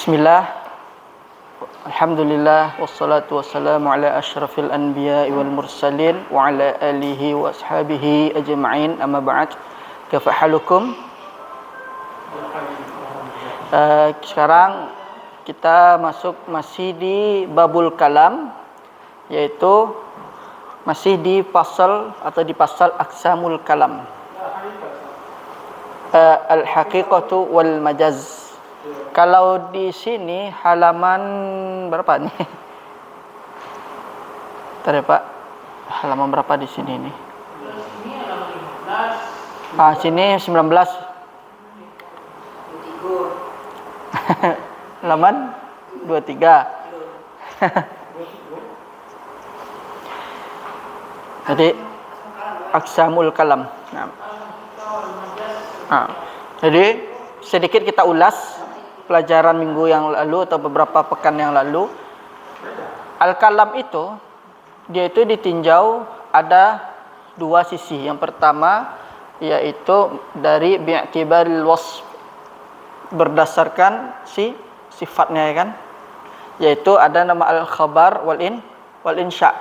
Bismillah, alhamdulillah, wassalatu wassalamu ala ashrafil anbiya wal mursalin wa ala alihi wa ashabihi ajma'in, amma ba'd. Kaifa halukum? Sekarang kita masih di babul kalam, yaitu masih di pasal aqsamul kalam, al-haqiqatu wal majaz. Kalau di sini halaman berapa nih? Bentar ya Pak, halaman berapa di sini nih? Sini 19. Halaman 23. Jadi aqsamul kalam. Jadi sedikit kita ulas pelajaran minggu yang lalu atau beberapa pekan yang lalu. Al-kalam itu dia itu ditinjau ada dua sisi. Yang pertama yaitu dari bi'tibaril wasf, berdasarkan sifatnya, ya kan, yaitu ada nama al-khabar wal insya.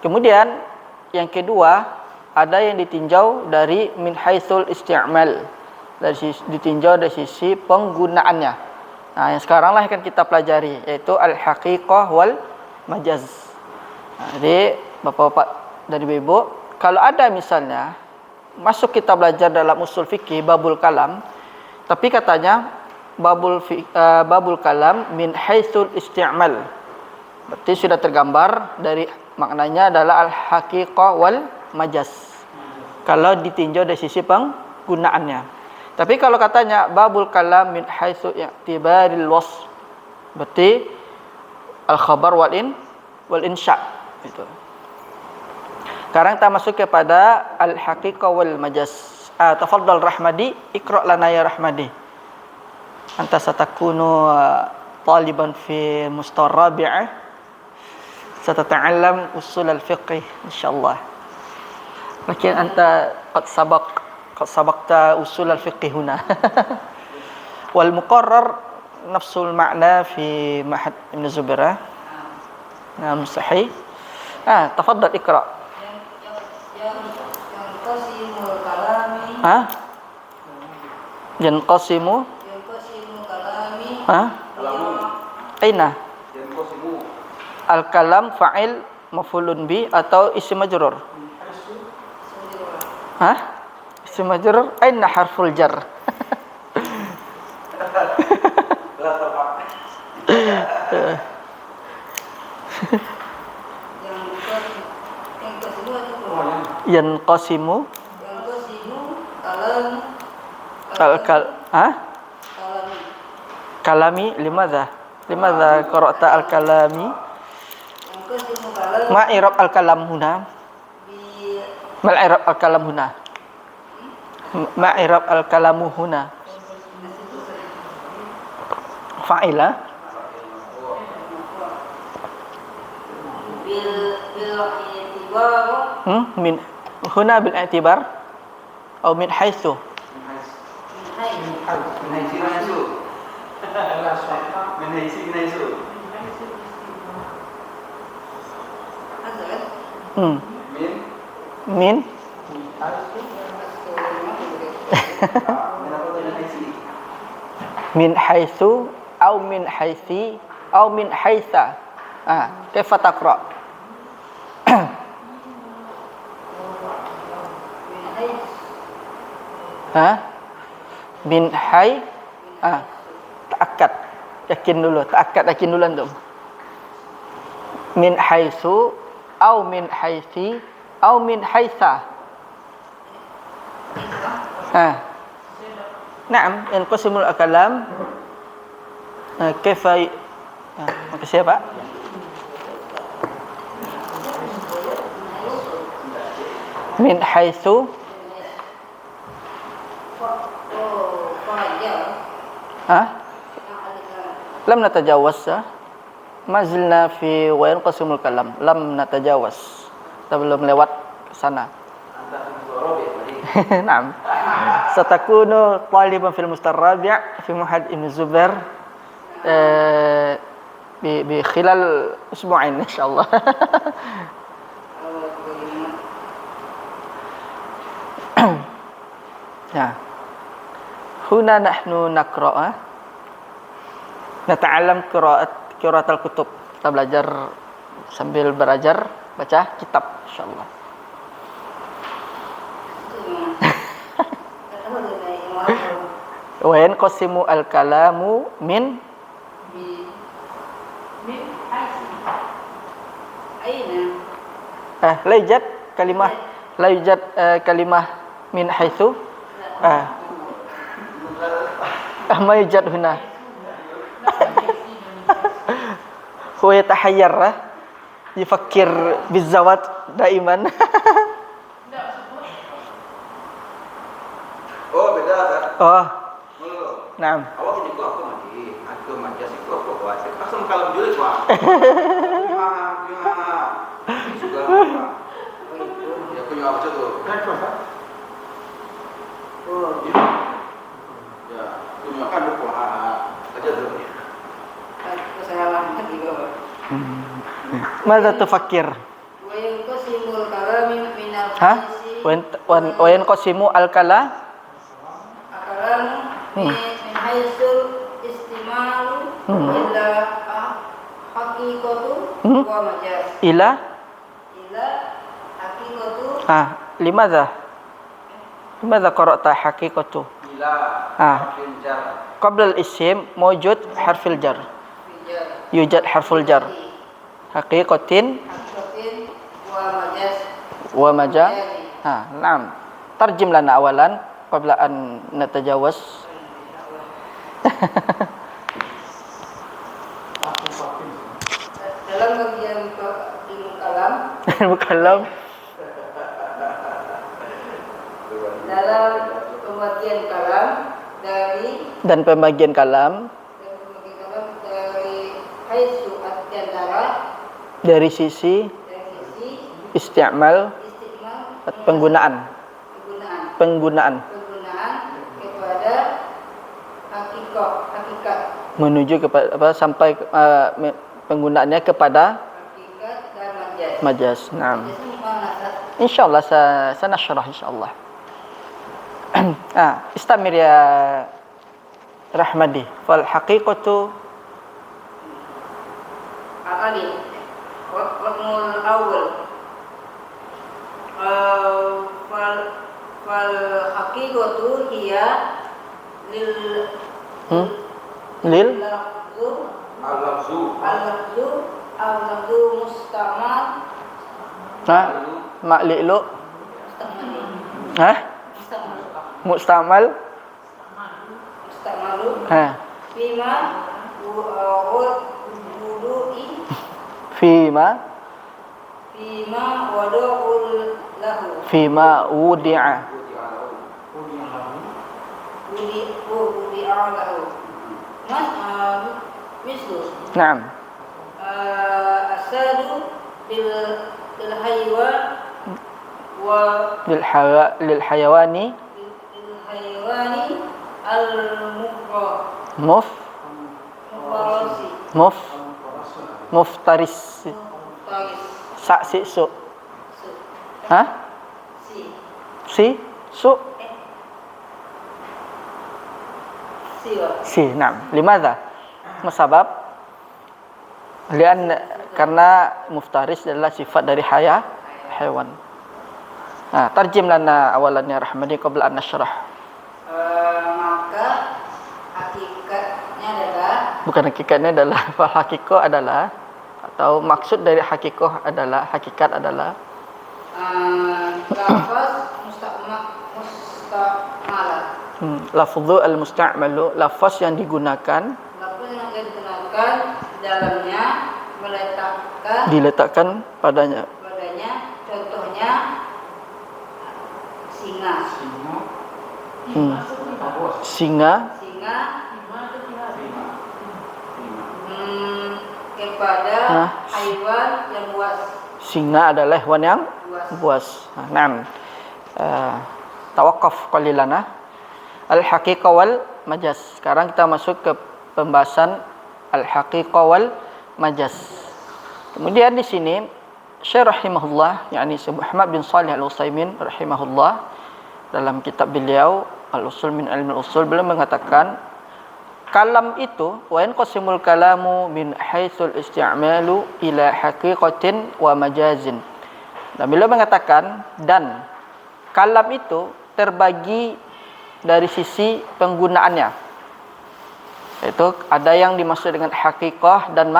Kemudian yang kedua ada yang ditinjau dari min haitsul isti'mal, ditinjau dari sisi penggunaannya. Nah, yang sekarang lah akan kita pelajari, yaitu al-haqiqah wal majaz. Jadi Bapak-bapak dan Ibu, kalau ada misalnya masuk kita belajar dalam usul fikih babul kalam, tapi katanya babul kalam min haitsul isti'mal, berarti sudah tergambar dari maknanya adalah al-haqiqah wal majaz kalau ditinjau dari sisi penggunaannya. Tapi kalau katanya babul kalam min haitsu i'tibaril wasf, berarti al-khabar wal insya itu. Sekarang kita masuk kepada al-haqiqah wal majaz. Tafadhal Rahmadi, iqra' lana ya Rahmadi. Anta satakunu taliban fi mustawa rabi'ah, satata'allam usul al-fiqh insyaallah. Lakin anta qad sabaqta usul al-fiqh huna. Wal muqarrar nafsul ma'na fi Ma'had Ibn Zubair. Naam sahih. Tafadhal iqra'. Yanqasimul kalami. Yanqasimu kalami. Aina? Yanqasimu. Al-kalam fa'il maf'ulun bi atau isim majrur? Isim majrur, aina harful jar? Yanqasimu kalami limadha qara'ta al-kalami ma i'rab al-kalam huna mal i'rab al-kalam huna ma i'rab al-kalamu huna fa'ila bil i'tibar min huna bil i'tibar atau min haitsu min min haitsu au min haitsi au min haitsa. Kaifa taqra? Min hay ta'akkad, yakin dulu antum. Min haitsu au min haitsi au min haitsa. Naam, yanqasimul kalam. Kaifa? Makasih ya Pak. Min haitsu lam natajawaz, mazilna fi wa yanqasimul kalam, lam natajawaz, kita belum lewat ke sana. Naam. Satakunu taliban fil mustarrabi' fi Ma'had Ibn Zubair بخلال أسبوعين إن شاء الله. Ya. Huna nahnu naqra'. Nata'allam qira'at al-kutub. Kita belajar sambil belajar baca kitab insyaallah. Wa yanqasimu al-kalamu min aina. La yujad kalimah min haitsu ما يوجد هنا. هو يتحير يفكر بالزوات دائما. Oh beda kan? Oh نعم. Awak ini kok aku mati, aku majas itu aku kuat. Langsung kalam dulu kuat. Juga. Ya punya apa tuh? Oh, ya, punya kan kuat. Aja dulu. Kesalahan juga, Pak. ماذا تفكر؟ وينقسم الكلام من ها؟ الحيث وينقسم الكلام من حيث الاستعمال إلى حقيقة ومجاز. إلى حقيقة. لماذا قرأت حقيقة؟ Bila harfil jar. قبل الاسم موجود حرف الجر. يوجد حرف الجر. حقيقة ومجاز. نعم. ترجم لنا أولا قبل أن نتجاوز. Dalam bagian ilmu kalam, dalam pembagian kalam pembagian kalam dari haitsu antara dari sisi isti'mal penggunaan kepada hakikat menuju kepada sampai penggunaannya kepada hakikat dan majaz. Naam. Insyaallah sanashrah insyaallah. Istamir ya Rahmadi. Fal haqiqatu al-alif wal awal fal haqiqatu hiya lil al-lafzu mustamal ma'li'lu musta'mal fima wudi'a Naam. Asadu lil haywan wa lil hayawani al muftaris saksi su si naam limadha masabab karena muftaris adalah sifat dari hewan. Tarjim lana awalannya Rahmani qabla an nashrah. Maka hakikatnya adalah bukan hakikatnya adalah fal hakiko adalah atau maksud dari hakiko adalah hakikat adalah lafaz musta'mal. Lafzu al-musta'malu lafaz yang digunakan dalamnya diletakkan padanya contohnya singa kepada hewan yang buas. Singa adalah hewan yang buas. Naam. Tawaqqaf qalilana al-haqiqah wal majaz. Sekarang kita masuk ke pembahasan al-haqiqah wal majaz. Kemudian di sini Syekh rahimahullah, yakni Syekh Muhammad bin Shalih Al-Utsaimin rahimahullah, dalam kitab beliau Al-Usul min Ilmi Al-Usul, beliau mengatakan kalam itu wa yanqasimul kalamu min haitsul isti'malu ila haqiqatin wa majazin. Dan beliau mengatakan dan kalam itu terbagi dari sisi penggunaannya. Itu ada yang dimaksud dengan haqiqah dan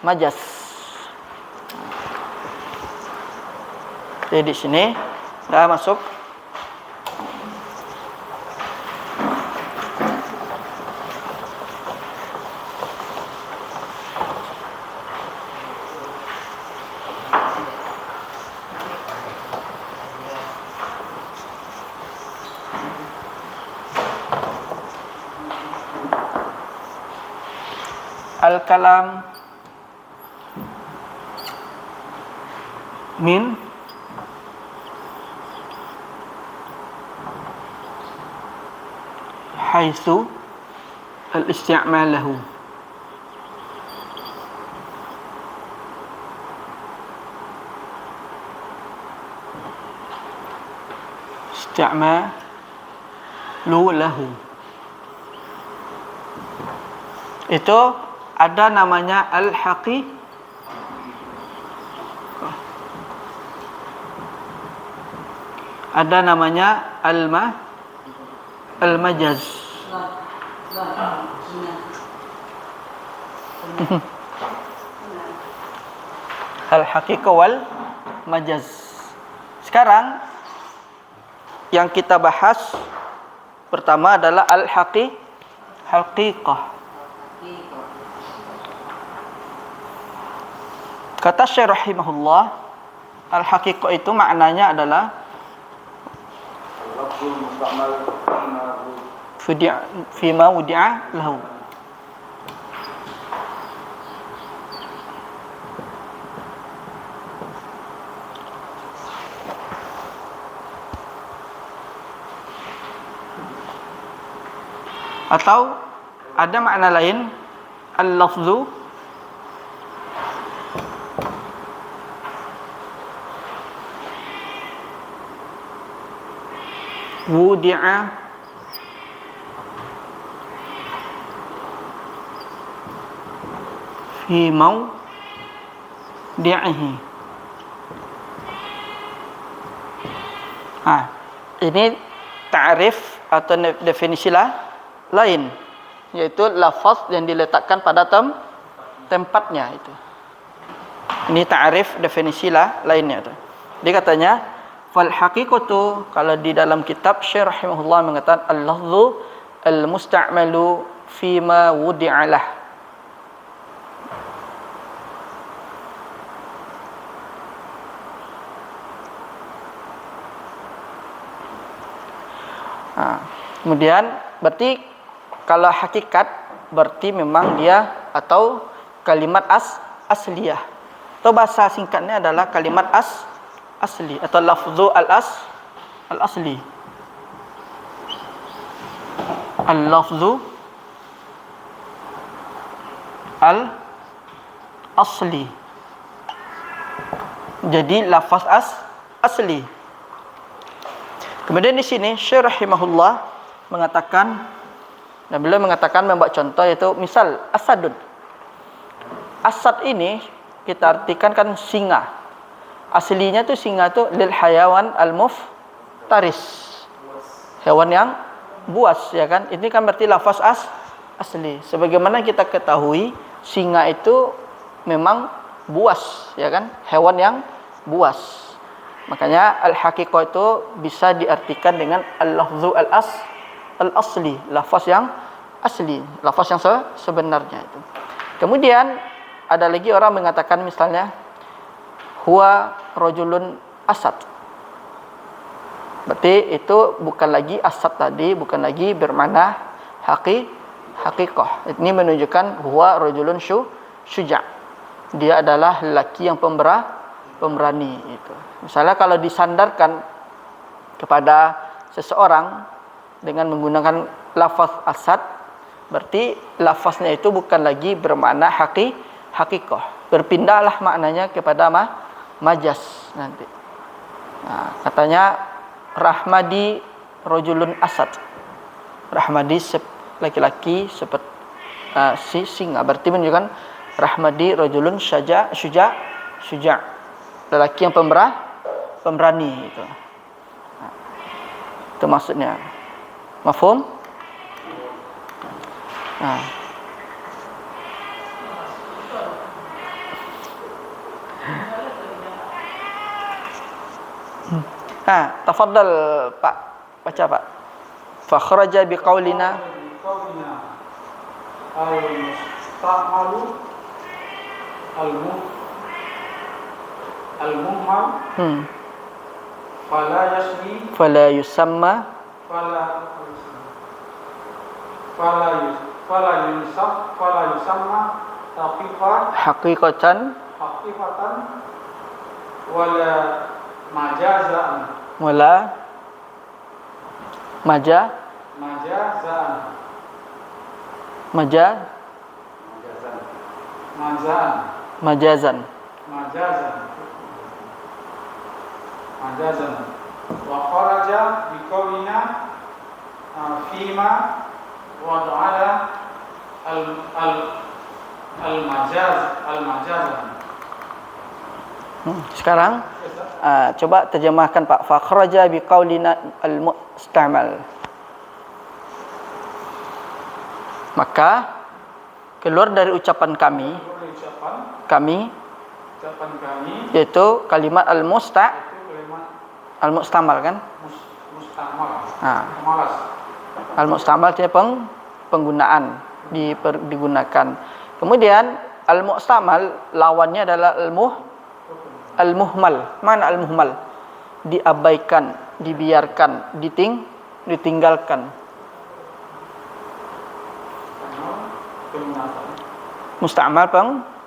majaz. Jadi di sini dah masuk al-kalam min haitsu al-isti'mal lahu. Isti'malu lahu. Itu ada namanya al-haqi, ada namanya al-majaz. Al-haqiqah wal majaz. Sekarang yang kita bahas pertama adalah haqiqah. Kata Syekh rahimahullah, al-haqiqah itu maknanya adalah fima wudi'a lahu. Atau ada makna lain, al-lafzu wudi'a fi mawdi'ihi. Ini ta'rif atau definisi lain, yaitu lafaz yang diletakkan pada tempatnya itu. Ini ta'rif definisi lainnya itu. Dia katanya fal haqiqatu, kalau di dalam kitab Syekh rahimahullah mengatakan al-lafzu al-musta'malu fi ma wudi'a lah. Kemudian berarti kalau hakikat berarti memang dia atau kalimat asliyah. Atau bahasa singkatnya adalah kalimat asli atau lafzu al-asli. Al-lafzu al-asli. Jadi lafaz asli. Kemudian di sini Syekh rahimahullah mengatakan, dan beliau mengatakan membuat contoh, yaitu misal asadun. Asad ini kita artikan kan singa. Aslinya tu singa tu lil hayawan al-muftaris, hewan yang buas, ya kan? Ini kan berarti lafaz asli. Sebagaimana kita ketahui singa itu memang buas, ya kan? Hewan yang buas. Makanya al-haqiqah itu bisa diartikan dengan al-lafzu al-asli, lafaz yang asli, lafaz yang sebenarnya itu. Kemudian ada lagi orang mengatakan misalnya huwa rajulun asad. Berarti itu bukan lagi asad tadi, bukan lagi bermakna haqiqah. Ini menunjukkan huwa rajulun syuja'. Dia adalah lelaki yang pemberani itu. Misalnya kalau disandarkan kepada seseorang dengan menggunakan lafaz asad, berarti lafaznya itu bukan lagi bermakna hakikah. Berpindahlah maknanya kepada majas nanti. Nah, katanya Rahmadi rajulun asad. Rahmadi laki-laki seperti singa. Berarti menunjukkan Rahmadi rajulun syuja. Lelaki yang pemberani itu. Nah, itu maksudnya. Mafhum? Nah. Tafaddal Pak. Baca Pak. Fa kharaja biqaulina al-musta'malu al-muhmal fala yusamma haqiqatan wala majazan majazan wa kharaja biqaulina fima wada'ala al-majazan. Sekarang coba terjemahkan Pak. Fa kharaja biqaulina al-mustamal. Maka keluar dari ucapan kami yaitu kalimat al-mustamal kan? Al-mustamal itu penggunaan digunakan. Kemudian al-mustamal lawannya adalah al-muhmal. Mana al-muhmal? Diabaikan, dibiarkan, ditinggalkan. Musta'mal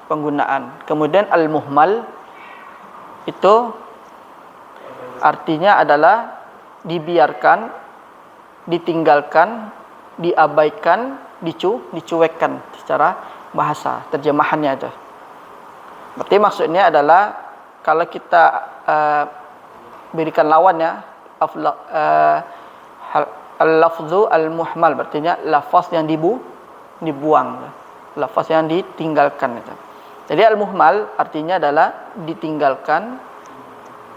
penggunaan. Kemudian al-muhmal itu artinya adalah dibiarkan, ditinggalkan, diabaikan, dicuekkan secara bahasa terjemahannya itu. Berarti maksudnya adalah kalau kita berikan lawannya al-lafzu al-muhmal, berarti lafaz yang dibuang, lafaz yang ditinggalkan itu. Jadi al-muhmal artinya adalah ditinggalkan,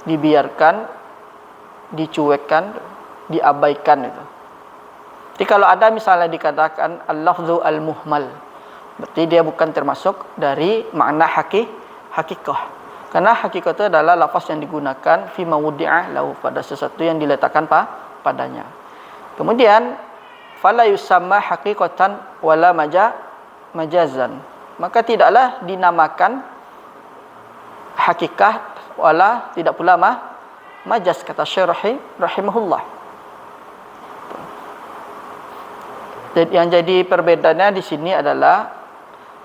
dibiarkan, dicuekkan, diabaikan itu. Jadi kalau ada misalnya dikatakan al-lafzu al-muhmal, berarti dia bukan termasuk dari makna hakikah. Karena hakikah itu adalah lafaz yang digunakan fi mawdi'ah lahu, pada sesuatu yang diletakkan padanya. Kemudian fala yusamma haqiqatan wala majazan. Maka tidaklah dinamakan hakikah wala tidak pula majaz, kata Syarih rahimahullah. Jadi yang jadi perbedaannya di sini adalah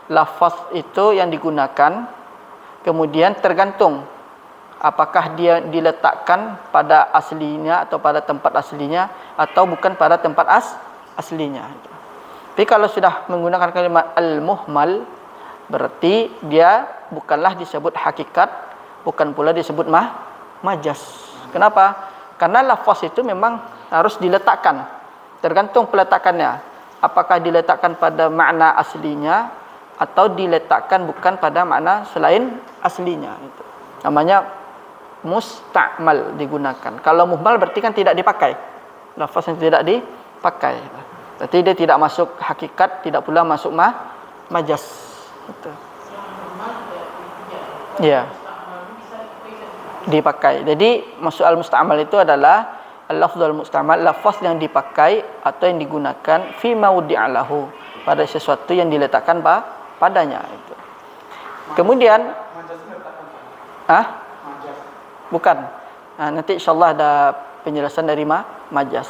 lafaz itu yang digunakan kemudian tergantung apakah dia diletakkan pada aslinya atau pada tempat aslinya atau bukan pada tempat aslinya. Tapi kalau sudah menggunakan kalimat al-muhmal, berarti dia bukanlah disebut hakikat, bukan pula disebut majaz. Kenapa? Karena lafaz itu memang harus diletakkan. Tergantung peletakannya. Apakah diletakkan pada makna aslinya atau diletakkan bukan pada makna selain aslinya. Itu namanya musta'mal digunakan. Kalau muhmal berarti kan tidak dipakai. Lafaz yang tidak dipakai. Berarti dia tidak masuk hakikat, tidak pula masuk majaz. Itu. Ya. Dipakai. Jadi maksud al-musta'mal itu adalah al-lafzul mustamal, lafaz yang dipakai atau yang digunakan fi mawdi'alahu, pada sesuatu yang diletakkan padanya itu. Kemudian bukan. Nanti insyaallah ada penjelasan dari majaz.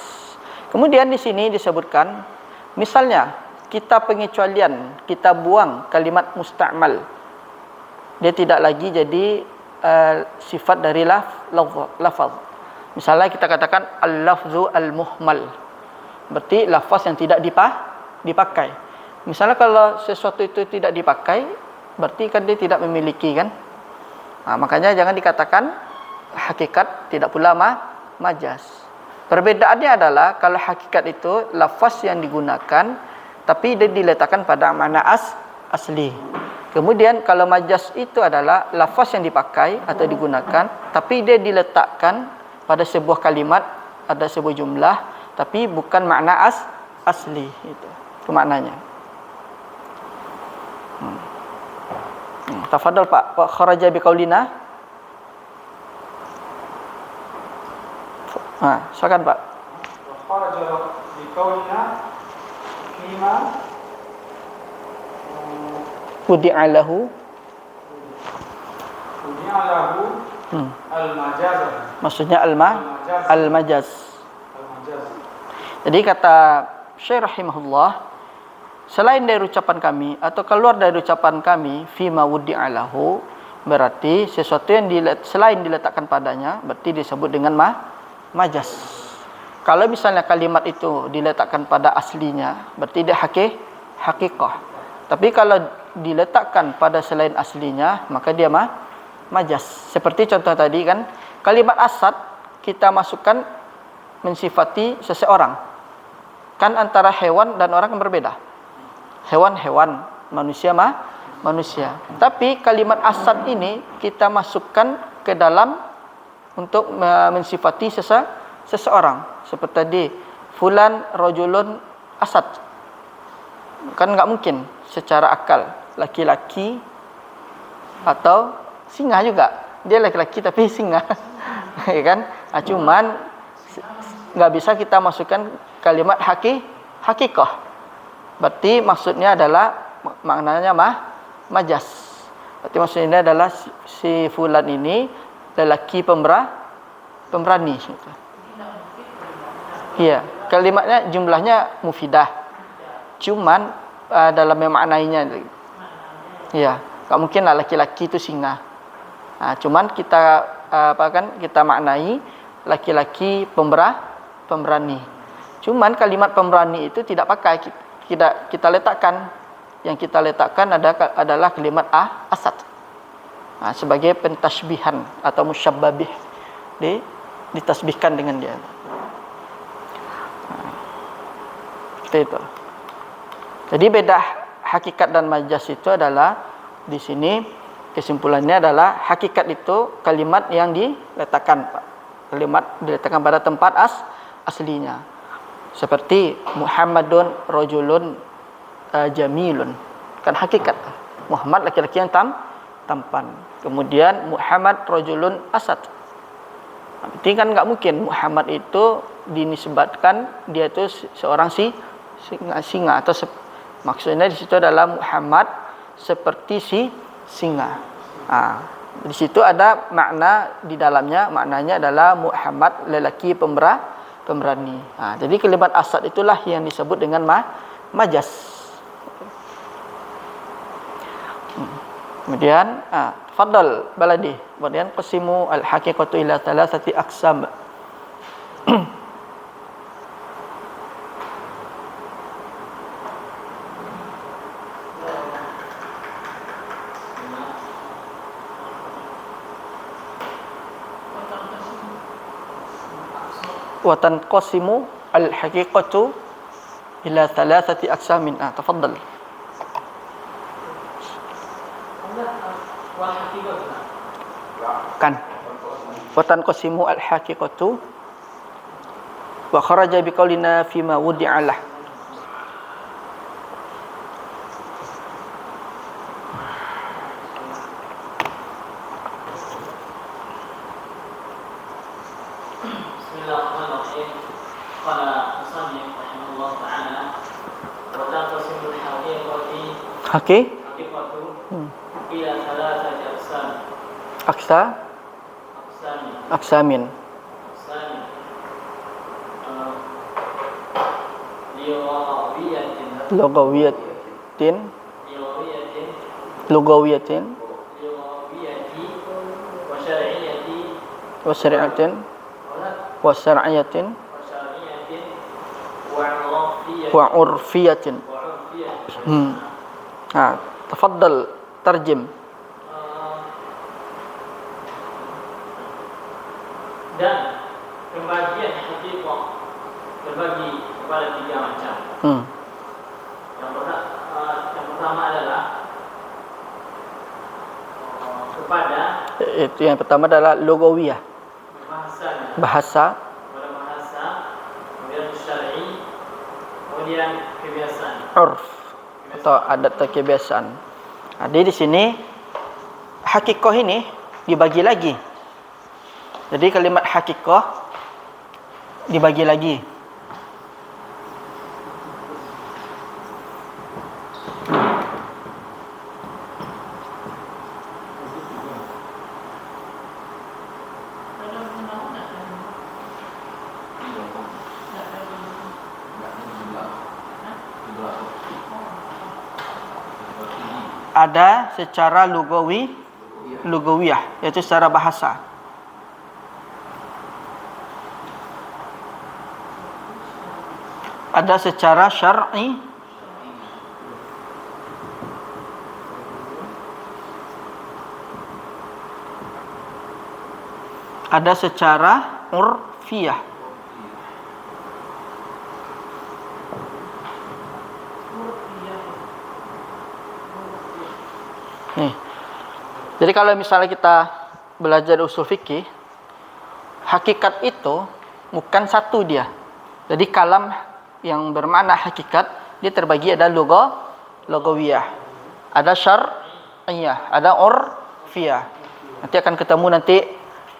Kemudian di sini disebutkan misalnya kita pengecualian, kita buang kalimat musta'mal. Dia tidak lagi jadi sifat dari lafaz. Misalnya kita katakan al-lafzu al-muhmal. Berarti lafaz yang tidak dipakai. Misalnya kalau sesuatu itu tidak dipakai, berarti kan dia tidak memiliki kan. Makanya jangan dikatakan hakikat, tidak pula majaz. Perbedaannya adalah kalau hakikat itu lafaz yang digunakan tapi dia diletakkan pada makna asli. Kemudian kalau majaz itu adalah lafaz yang dipakai atau digunakan tapi dia diletakkan pada sebuah kalimat, ada sebuah jumlah tapi bukan makna asli itu maknanya. Tafadhal Pak, wa kharaja biqaulina. Silakan Pak. Wa kharaja biqaulina fima Wudi'a lahu al-majaz. Maksudnya al-majaz. Jadi kata Syekh rahimahullah, selain dari ucapan kami atau keluar dari ucapan kami fima wudi'a lahu, berarti sesuatu yang selain diletakkan padanya berarti disebut dengan majaz. Kalau misalnya kalimat itu diletakkan pada aslinya berarti dia hakikah. Tapi kalau diletakkan pada selain aslinya maka dia majaz. Seperti contoh tadi kan, kalimat asad kita masukkan mensifati seseorang. Kan antara hewan dan orang kan berbeda. Hewan, manusia manusia. Tapi kalimat asad ini kita masukkan ke dalam untuk mensifati seseorang. Seperti tadi, fulan rajulun asad. Kan enggak mungkin secara akal laki-laki atau singa juga. Dia laki-laki tapi singa. Ya kan? Cuman enggak bisa kita masukkan kalimat hakikah. Berarti maksudnya adalah maknanya majaz. Berarti maksudnya adalah si fulan ini lelaki pemberani. Iya, kalimatnya jumlahnya mufidah. Cuman dalam memaknainya, iya, tak mungkin lah laki-laki itu singa. Cuman kita kita maknai laki-laki pemberani. Cuman kalimat pemberani itu tidak pakai kita letakkan. Yang kita letakkan adalah kalimat asad. Sebagai pentasbihan atau musyabbabih, ditasbihkan dengan dia. Itu. Jadi beda hakikat dan majaz itu adalah di sini kesimpulannya adalah hakikat itu kalimat yang diletakkan, kalimat diletakkan pada tempat aslinya. Seperti Muhammadun rajulun jamilun, kan hakikat Muhammad laki-laki yang tampan. Kemudian Muhammad rajulun asad. Berarti kan enggak mungkin Muhammad itu dinisbatkan dia itu seorang singa atau maksudnya di situ adalah Muhammad seperti si singa. Di situ ada makna di dalamnya, maknanya adalah Muhammad lelaki pemberani. Jadi kalimat asad itulah yang disebut dengan majaz. Kemudian tafadhal baladi, kemudian qasimu al-haqiqatu ila thalathati aqsam. Wa tanqasimu al-haqiqatu ila thalathati aqsamin. Tafadhal. Kan wa tanqasimu al-haqiqatu wa kharaja biqaulina fima wudi'a lah. Aksamin. Lugawiyatin wa syari'atin wa urfiyatin Tafaddal tarjim. Dan pembagian hakikah terbagi kepada 3 macam. Yang pertama adalah kepada, itu yang pertama adalah lugawiyah, bahasa, kemudian syar'i, kemudian kebiasaan, urf atau adat atau kebiasaan. Jadi di sini hakikah ini dibagi lagi. Jadi kalimat hakikah dibagi lagi. Ada secara lugawiyah, yaitu secara bahasa. Ada secara syar'i, ada secara urfiyah. Nih. Jadi kalau misalnya kita belajar usul fikih, hakikat itu bukan satu dia. Jadi kalam yang bermakna hakikat dia terbagi, ada lugawiyah, ada syar'iyah, ada urfiyah. Nanti akan ketemu nanti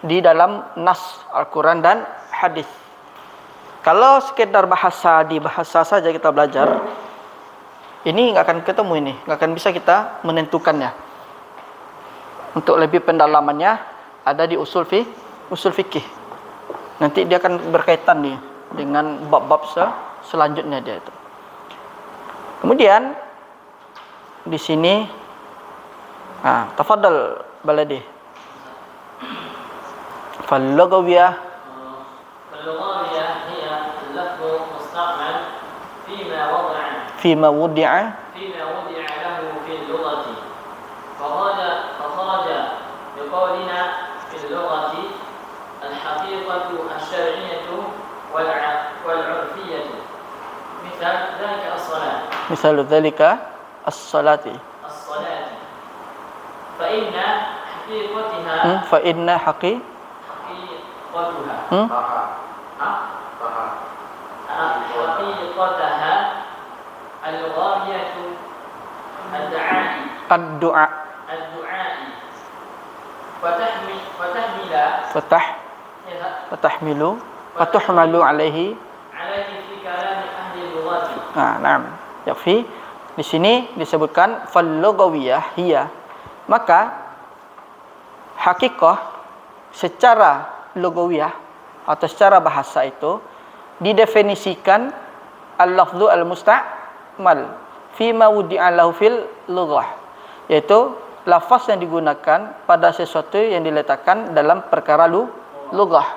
di dalam nas Al-Quran dan hadis. Kalau sekedar bahasa, di bahasa saja kita belajar, ini nggak akan ketemu, ini nggak akan bisa kita menentukannya. Untuk lebih pendalamannya ada di usul fikih. Nanti dia akan berkaitan nih dengan bab-bab selanjutnya dia itu. Kemudian di sini tafadhal baladi. فاللغوية هي اللفظ مستعمل فيما وضع له في اللغة فخرج بقولنا في اللغة الحقيقة الشرعية والعرفية. مثال ذلك الصلاة فإن حقيقتها الغاية الدعاء فتحمل عليه في كلام أهل اللغة. Naam. Yakfi. Di sini disebutkan fal-lughawiyah hiya. Maka hakikah secara lugawiyah atau secara bahasa itu didefinisikan al-lafzu al-musta'mal fi ma wudi'a lahu fil lughah, yaitu lafaz yang digunakan pada sesuatu yang diletakkan dalam perkara lughah.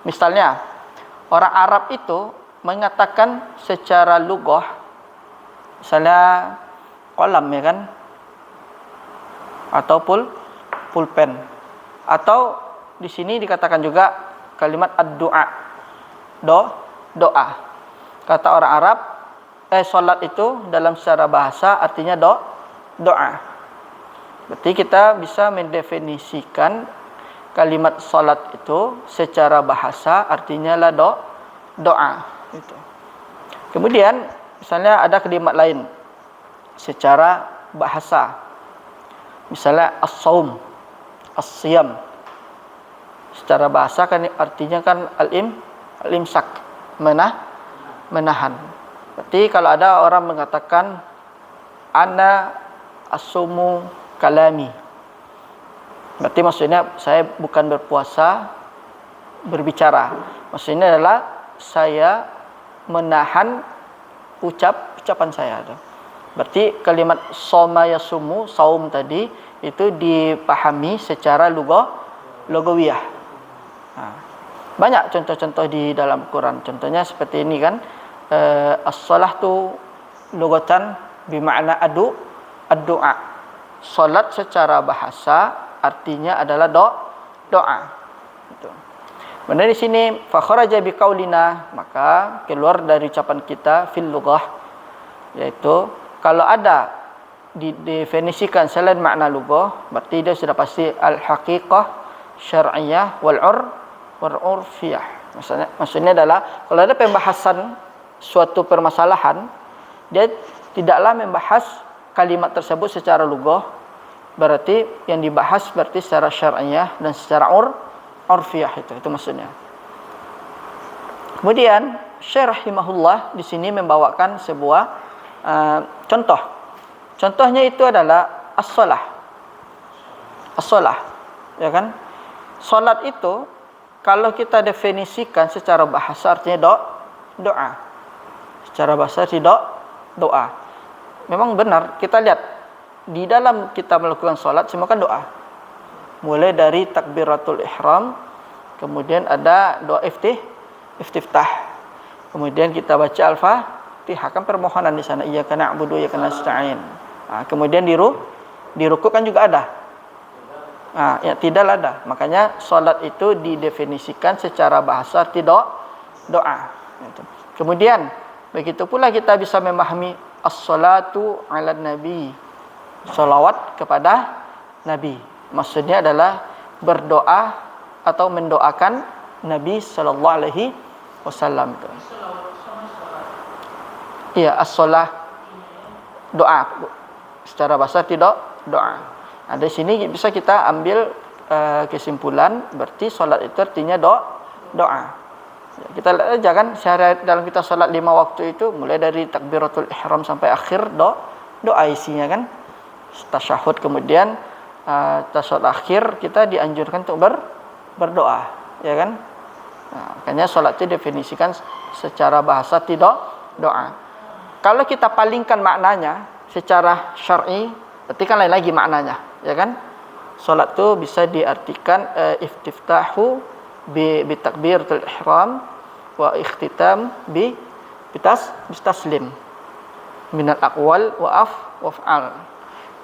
Misalnya orang Arab itu mengatakan secara lughah, misalnya kolam, ya kan, atau pulpen, atau di sini dikatakan juga kalimat ad-du'a, doa. Kata orang Arab, salat itu dalam secara bahasa artinya doa. Berarti kita bisa mendefinisikan kalimat salat itu secara bahasa artinya lah doa. Itu. Kemudian misalnya ada kalimat lain secara bahasa, misalnya as-saum, as-siyam. Secara bahasa kan artinya kan al-imsak, menahan. Berarti kalau ada orang mengatakan ana asumu kalami, berarti maksudnya saya bukan berpuasa berbicara. Maksudnya adalah saya menahan ucapan saya. Berarti kalimat soma yasumu, saum tadi itu dipahami secara lugawiyah. Banyak contoh-contoh di dalam Quran. Contohnya seperti ini kan, as-salah tu lugatan bermakna ad-du'a. Salat secara bahasa artinya adalah doa. Itu. Kemudian di sini fa kharaja biqaulina, maka keluar dari ucapan kita fil lughah, yaitu kalau ada didefinisikan selain makna lughah, berarti dia sudah pasti al-haqiqah syar'iyyah wal urfiyah. Maksudnya adalah kalau ada pembahasan suatu permasalahan, dia tidaklah membahas kalimat tersebut secara lughah, berarti yang dibahas berarti secara syar'iyyah dan secara urfiyah, itu maksudnya. Kemudian Syekh rahimahullah di sini membawakan sebuah contoh. Contohnya itu adalah as-shalah. As-shalah, ya kan? Salat itu kalau kita definisikan secara bahasa artinya doa. Secara bahasa tidak doa. Memang benar, kita lihat di dalam kita melakukan salat semua kan doa. Mulai dari takbiratul ihram, kemudian ada doa istiftah. Kemudian kita baca al-Fatihah, kan permohonan di sana, iyyaka na'budu wa iyyaka nasta'in. Kemudian di ruku kan juga ada. Ya tidak ada. Makanya salat itu didefinisikan secara bahasa tidak doa. Kemudian begitu pula kita bisa memahami as-salatu 'alan nabi. Salawat kepada Nabi. Maksudnya adalah berdoa atau mendoakan Nabi sallallahu alaihi wasallam itu. Iya, as-salah doa. Secara bahasa tidak doa. Nah, di sini bisa kita ambil kesimpulan berarti salat itu artinya doa. Ya, kita lihat aja kan sehari dalam kita salat 5 waktu itu mulai dari takbiratul ihram sampai akhir doa isinya kan. Tasyahud, kemudian tasyahud akhir kita dianjurkan untuk berdoa, ya kan? Nah, makanya salat itu definisikan secara bahasa tidak doa. Kalau kita palingkan maknanya secara syar'i, berarti kan lain lagi maknanya, ya kan? Salat itu bisa diartikan iftiftahu bi takbiratul ihram wa ikhtitam bi taslim minal aqwal wa af'al.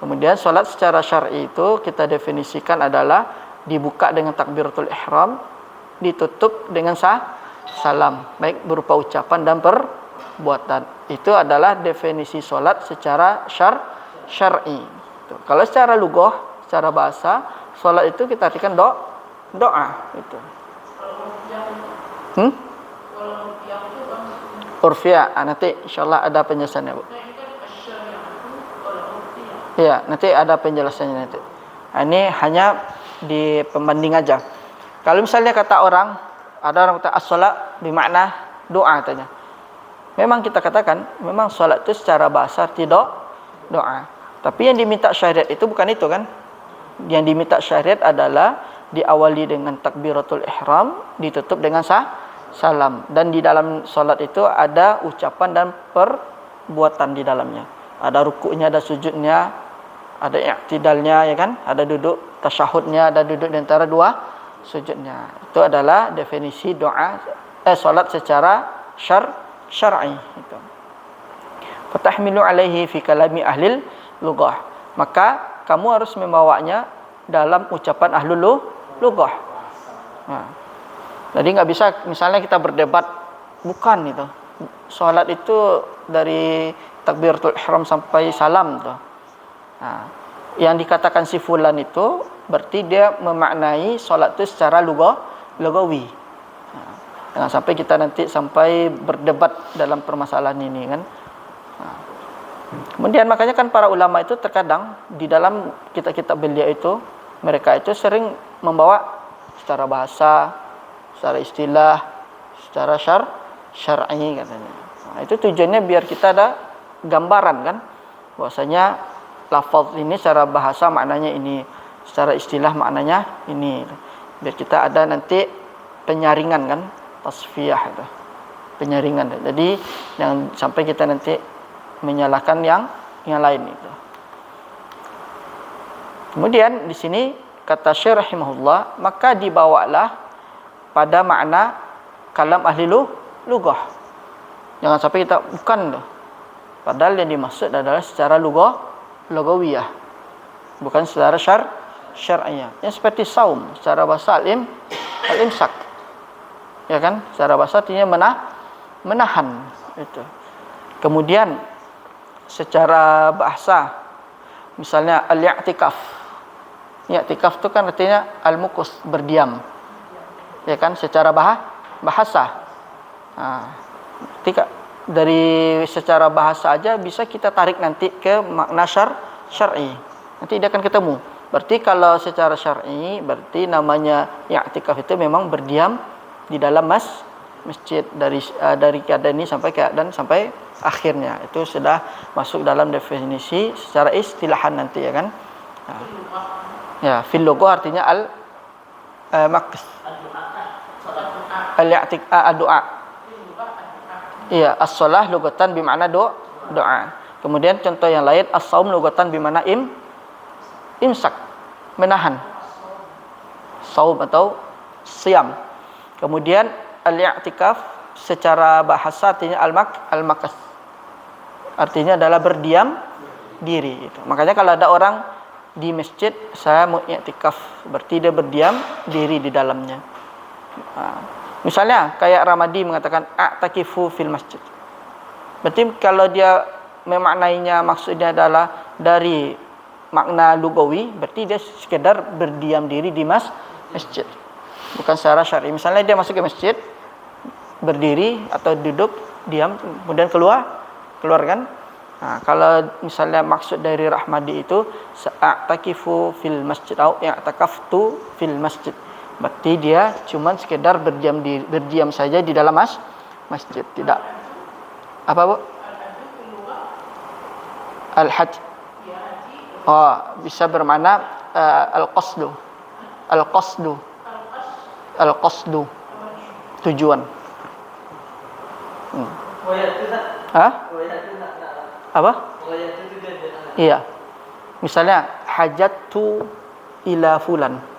Kemudian salat secara syar'i itu kita definisikan adalah dibuka dengan takbiratul ihram, ditutup dengan salam, baik berupa ucapan dan perbuatan. Itu adalah definisi salat secara syar'i. Kalau secara lughah, secara bahasa, salat itu kita artikan doa itu. Urfiyah, nanti insyaallah ada penjelasannya, Bu. Ya, nanti ada penjelasannya nanti. Ini hanya di pembanding aja. Kalau misalnya kata orang, ada orang kata as-salat bermakna doa katanya. Memang kita katakan, memang salat itu secara bahasa tidak doa. Tapi yang diminta syariat itu bukan itu kan? Yang diminta syariat adalah diawali dengan takbiratul ihram, ditutup dengan salam. Dan di dalam salat itu ada ucapan dan perbuatan di dalamnya. Ada rukuknya, ada sujudnya, ada i'tidalnya, ya kan? Ada duduk tasyahudnya, ada duduk di antara dua sujudnya. Itu adalah definisi doa salat secara syar'i itu. Fatahmilu alaihi fi kalami ahlil lughah. Maka kamu harus membawanya dalam ucapan ahlul lughah. Nah, jadi enggak bisa misalnya kita berdebat, bukan itu. Salat itu dari takbiratul ihram sampai salam tuh. Nah, yang dikatakan si fulan itu berarti dia memaknai salat itu secara lugawi. Nah, jangan sampai kita nanti sampai berdebat dalam permasalahan ini kan. Nah, kemudian makanya kan para ulama itu terkadang di dalam kitab-kitab beliau itu mereka itu sering membawa secara bahasa, secara istilah, secara syar'i katanya. Nah, itu tujuannya biar kita ada gambaran kan, bahwasanya lafaz ini secara bahasa maknanya ini, secara istilah maknanya ini. Biar kita ada nanti penyaringan kan, tasfiyah itu. Penyaringan. Jadi jangan sampai kita nanti menyalahkan yang lain itu. Kemudian di sini kata Syekh rahimahullah, maka dibawalah pada makna kalam ahli lughah. Jangan sampai kita bukan loh. Padahal yang dimaksud adalah secara lugawiyah, bukan secara syar'iyah. Yang seperti saum, secara bahasa al-imsak. Ya kan? Secara bahasa artinya menahan itu. Kemudian secara bahasa misalnya al-i'tikaf. I'tikaf itu kan artinya al-mukus, berdiam. Ya kan? Secara bahasa. Dari secara bahasa aja bisa kita tarik nanti ke makna syar'i. Nanti dia akan ketemu. Berarti kalau secara syar'i berarti namanya i'tikaf itu memang berdiam di dalam masjid dari keadaan ini sampai keadaan sampai akhirnya. Itu sudah masuk dalam definisi secara istilahan nanti ya kan. Ya, fil lughah artinya al-maqs. Al-i'tikaf, iya, as-shalah lugatan bermakna doa. Kemudian contoh yang lain, as-saum lugatan bermakna imsak, menahan. Saum atau siam. Kemudian al-i'tikaf secara bahasa artinya al-makas. Artinya adalah berdiam diri itu. Makanya kalau ada orang di masjid, saya mau i'tikaf, berarti dia berdiam diri di dalamnya. Misalnya kayak Ramadi mengatakan a'takifu fil masjid. Berarti kalau dia memaknainya maksudnya adalah dari makna lugawi, berarti dia sekedar berdiam diri di masjid. Bukan secara syar'i. Misalnya dia masuk ke masjid, berdiri atau duduk, diam, kemudian keluar kan? Nah, kalau misalnya maksud dari Rahmadi itu a'takifu fil masjid atau i'takaftu fil masjid. Berarti dia cuman sekedar berdiam saja di dalam masjid, tidak apa Bu? Al-hajj. Oh, bisa bermakna al-qasdu tujuan. Apa? Iya. Misalnya hajatu ila fulan.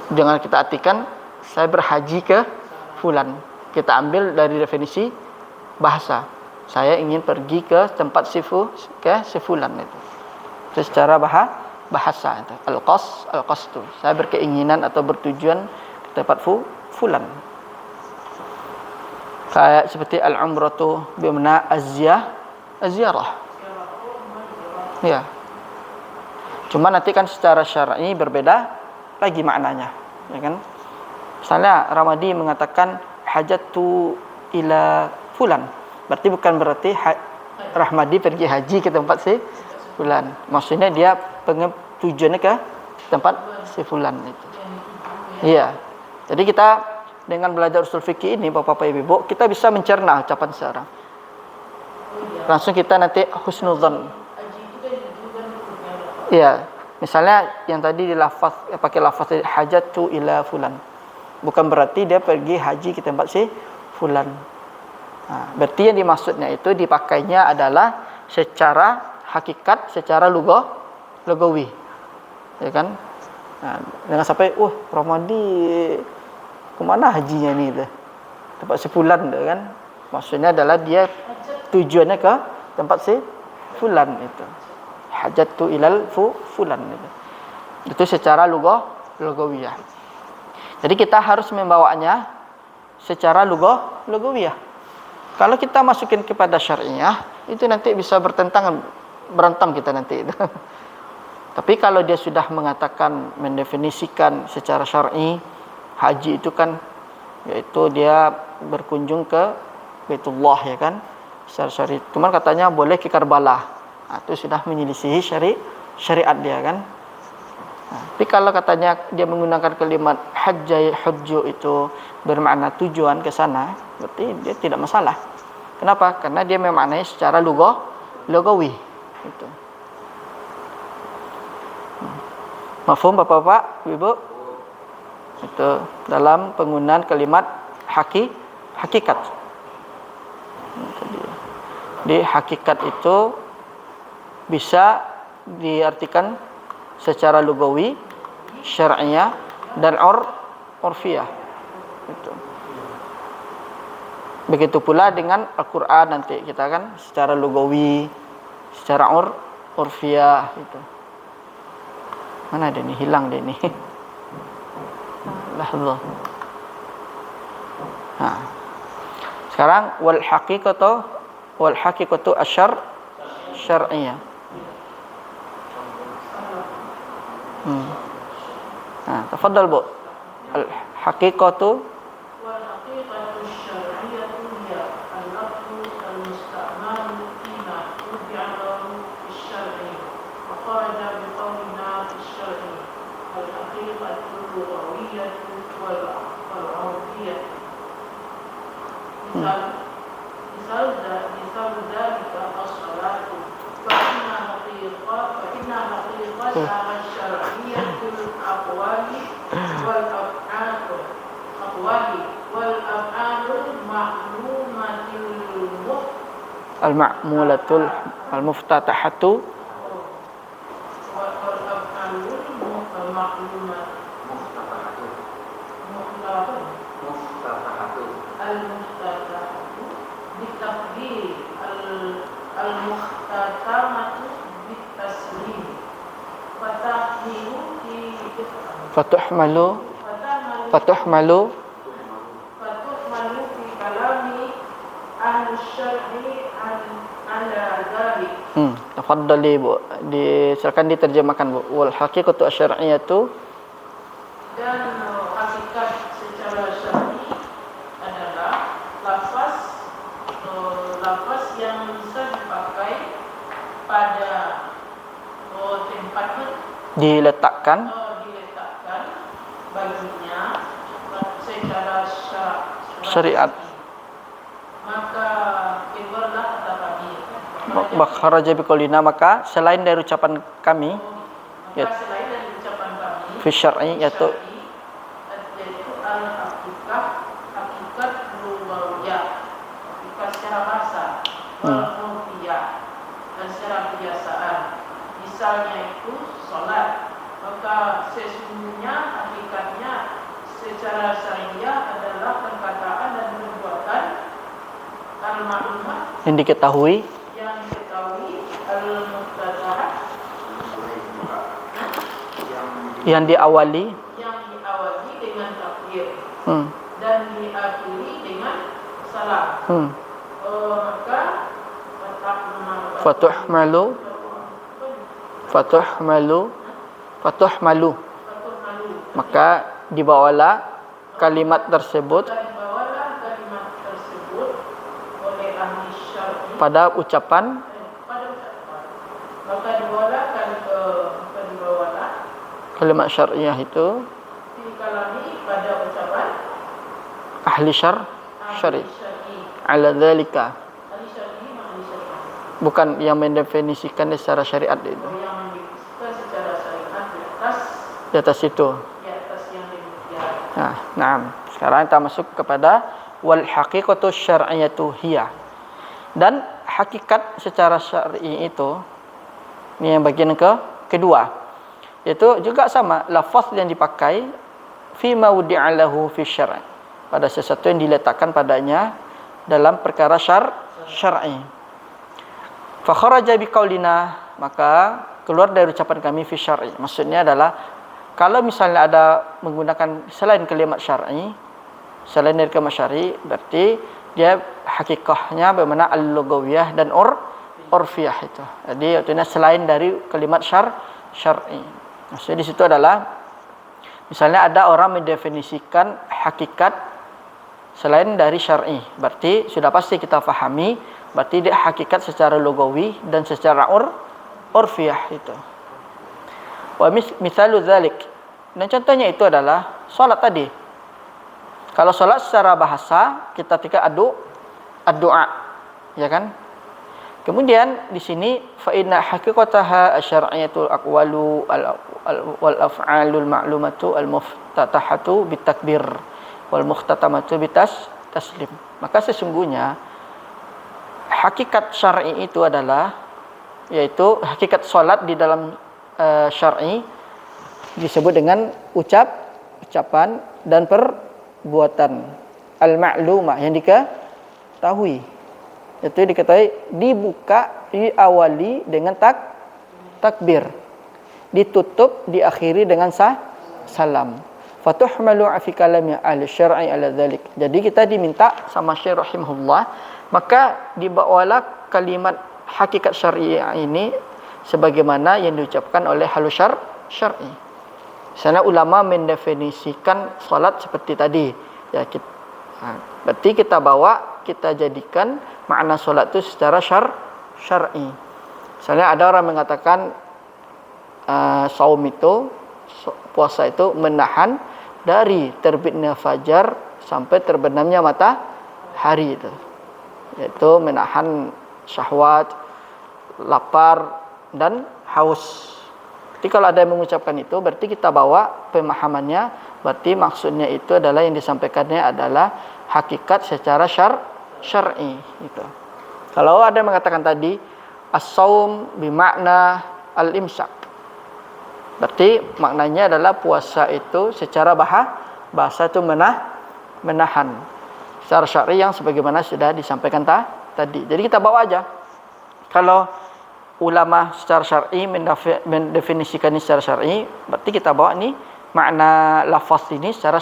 Jangan kita artikan saya berhaji ke fulan. Kita ambil dari definisi bahasa. Saya ingin pergi ke tempat si fulan itu. Itu secara bahasa itu. Al-qasdu. Saya berkeinginan atau bertujuan ke tempat fulan. Kayak seperti al-umratu bimana az-ziyarah. Ya. Cuma nanti kan secara syar'i berbeda lagi maknanya, ya kan? Misalnya Ramadi mengatakan hajatu ila fulan, berarti bukan berarti Rahmadi pergi haji ke tempat si fulan. Maksudnya dia tujuannya ke tempat si fulan itu. Iya. Jadi kita dengan belajar usul fikih ini Bapak Ibu, kita bisa mencerna ucapan seorang. Langsung kita nanti husnuzan. Iya. Misalnya yang tadi pakai lafaz hajatu ila fulan. Bukan berarti dia pergi haji ke tempat si fulan. Berarti yang dimaksudnya itu dipakainya adalah secara hakikat, secara lugawi. Ya kan? Jangan sampai Ramadi kemana hajinya ni tu? Tempat si fulan tu kan? Maksudnya adalah dia tujuannya ke tempat si fulan itu. Hajatu ilal fulan itu secara lugawiyah. Jadi kita harus membawanya secara lugawiyah. Kalau kita masukin kepada syariah, itu nanti bisa berantem kita nanti itu. Tapi kalau dia sudah mengatakan mendefinisikan secara syar'i, haji itu kan yaitu dia berkunjung ke Baitullah ya kan, secara syar'i. Cuman katanya boleh ke Karbala. Itu sudah menyelisihi syariat dia kan. Tapi kalau katanya dia menggunakan kalimat hujju itu bermakna tujuan ke sana, berarti dia tidak masalah. Kenapa? Karena dia memaknai secara lugawi itu. Mafhum Bapak-bapak, Ibu? Itu dalam penggunaan kalimat hakikat. Di hakikat itu bisa diartikan secara lugawi, syar'iyah dan urfiyah. Itu. Begitu pula dengan Al-Qur'an nanti kita kan secara lugawi, secara urfiah gitu. Mana dia ni? Hilang dia ni. Lahzah. Sekarang wal haqiqatu syar'iyyah. Tafadhal Bu. Al haqiqatu والحقيقة الشرعية هي اللفظ المستعمل فيما وضع له في الشرع وخرج بقولنا في الشرع الحقيقة اللغوية والعرفية مثال ذلك الصلاة فإنها حقيقتها الشرعية الأقوال والأفعال al-ma'mulatul al-muftatahatu fatuhmalu fi kalami ahli syar'i ala dzalik. Tafadhali Bu, silakan diterjemahkan Bu. Wal haqiqatu asy-syar'iyyatu, Dan hakikat secara syar'i adalah lafaz yang bisa dipakai pada tempat diletakkan baginya secara syariat. Maka keluarlah kata kami. Kharaja biqaulina, maka selain dari ucapan kami, Maka selain dari ucapan kami fi syar'i yaitu hakikat lughawiyah, hakikat secara bahasa, wal dan secara kebiasaan. Misalnya itu salat, maka sesungguhnya hakikatnya secara syariah adalah perkataan dan perbuatan al-ma'lumat yang diketahui al-muqtadah yang diawali dengan takbir dan diakhiri dengan salam. Maka fatuhmalu maka dibawalah kalimat tersebut oleh ahli syar'i pada ucapan maka dibawalah kalimat syariah itu dikalami pada ucapan ahli syari ala dzalika, ahli syar'i bukan yang mendefinisikan secara syariat itu, yang mendefinisikan secara syariat di atas itu. yang demikian. Nah, sekarang kita masuk kepada wal haqiqatu syar'iyyatu hiya. Dan hakikat secara syar'i itu, ini yang bagian kedua, yaitu juga sama, lafaz yang dipakai fi ma wudi'a lahu fi syar'i, pada sesuatu yang diletakkan padanya dalam perkara syar'i. Fa kharaja biqaulina, maka keluar dari ucapan kami fi syar'i. Maksudnya adalah kalau misalnya ada menggunakan selain kalimat syar'i, selain dari kalimat syar'i, berarti dia hakikahnya bermakna al-lughawiyah dan urfiyah itu. Jadi artinya selain dari kalimat syar'i. Maksudnya di situ adalah misalnya ada orang mendefinisikan hakikat selain dari syar'i, berarti sudah pasti kita fahami berarti dia hakikat secara lugawi dan secara urfiyah itu. Wa misalu dzalik, dan contohnya itu adalah salat tadi. Kalau salat secara bahasa kita ketika doa, ya kan? Kemudian di sini fa inna haqiqataha asy-syar'iyyatul aqwalu wal af'alul ma'lumatu al muftatahatu bitakbir wal mukhtatamatu taslim. Maka sesungguhnya hakikat syar'i itu adalah, yaitu hakikat salat di dalam syar'i disebut dengan ucapan dan perbuatan al-ma'lumah yang diketahui. Itu diketahui dibuka, diawali dengan takbir. Ditutup, diakhiri dengan salam. Fatuhmalu fi kalami ahli syar'i ala dzalik. Jadi kita diminta sama Syekh rahimahullah, maka dibawalah kalimat hakikat syar'iyyah ini sebagaimana yang diucapkan oleh ahli syar'i. Sana ulama mendefinisikan salat seperti tadi. Ya, berarti kita bawa, kita jadikan makna salat itu secara syar'i. Misalnya ada orang mengatakan saum itu, puasa itu menahan dari terbitnya fajar sampai terbenamnya matahari itu. Yaitu menahan syahwat, lapar dan haus. Jadi kalau ada yang mengucapkan itu, berarti kita bawa pemahamannya, berarti maksudnya itu adalah yang disampaikannya adalah hakikat secara syar'i gitu. Kalau ada yang mengatakan tadi as-saum bimakna al-imsak, berarti maknanya adalah puasa itu secara bahasa itu menahan. Secara syar'i yang sebagaimana sudah disampaikan tadi. Jadi kita bawa aja. Kalau ulama secara syar'i mendefinisikan ini secara syar'i, berarti kita bawa ini makna lafaz ini secara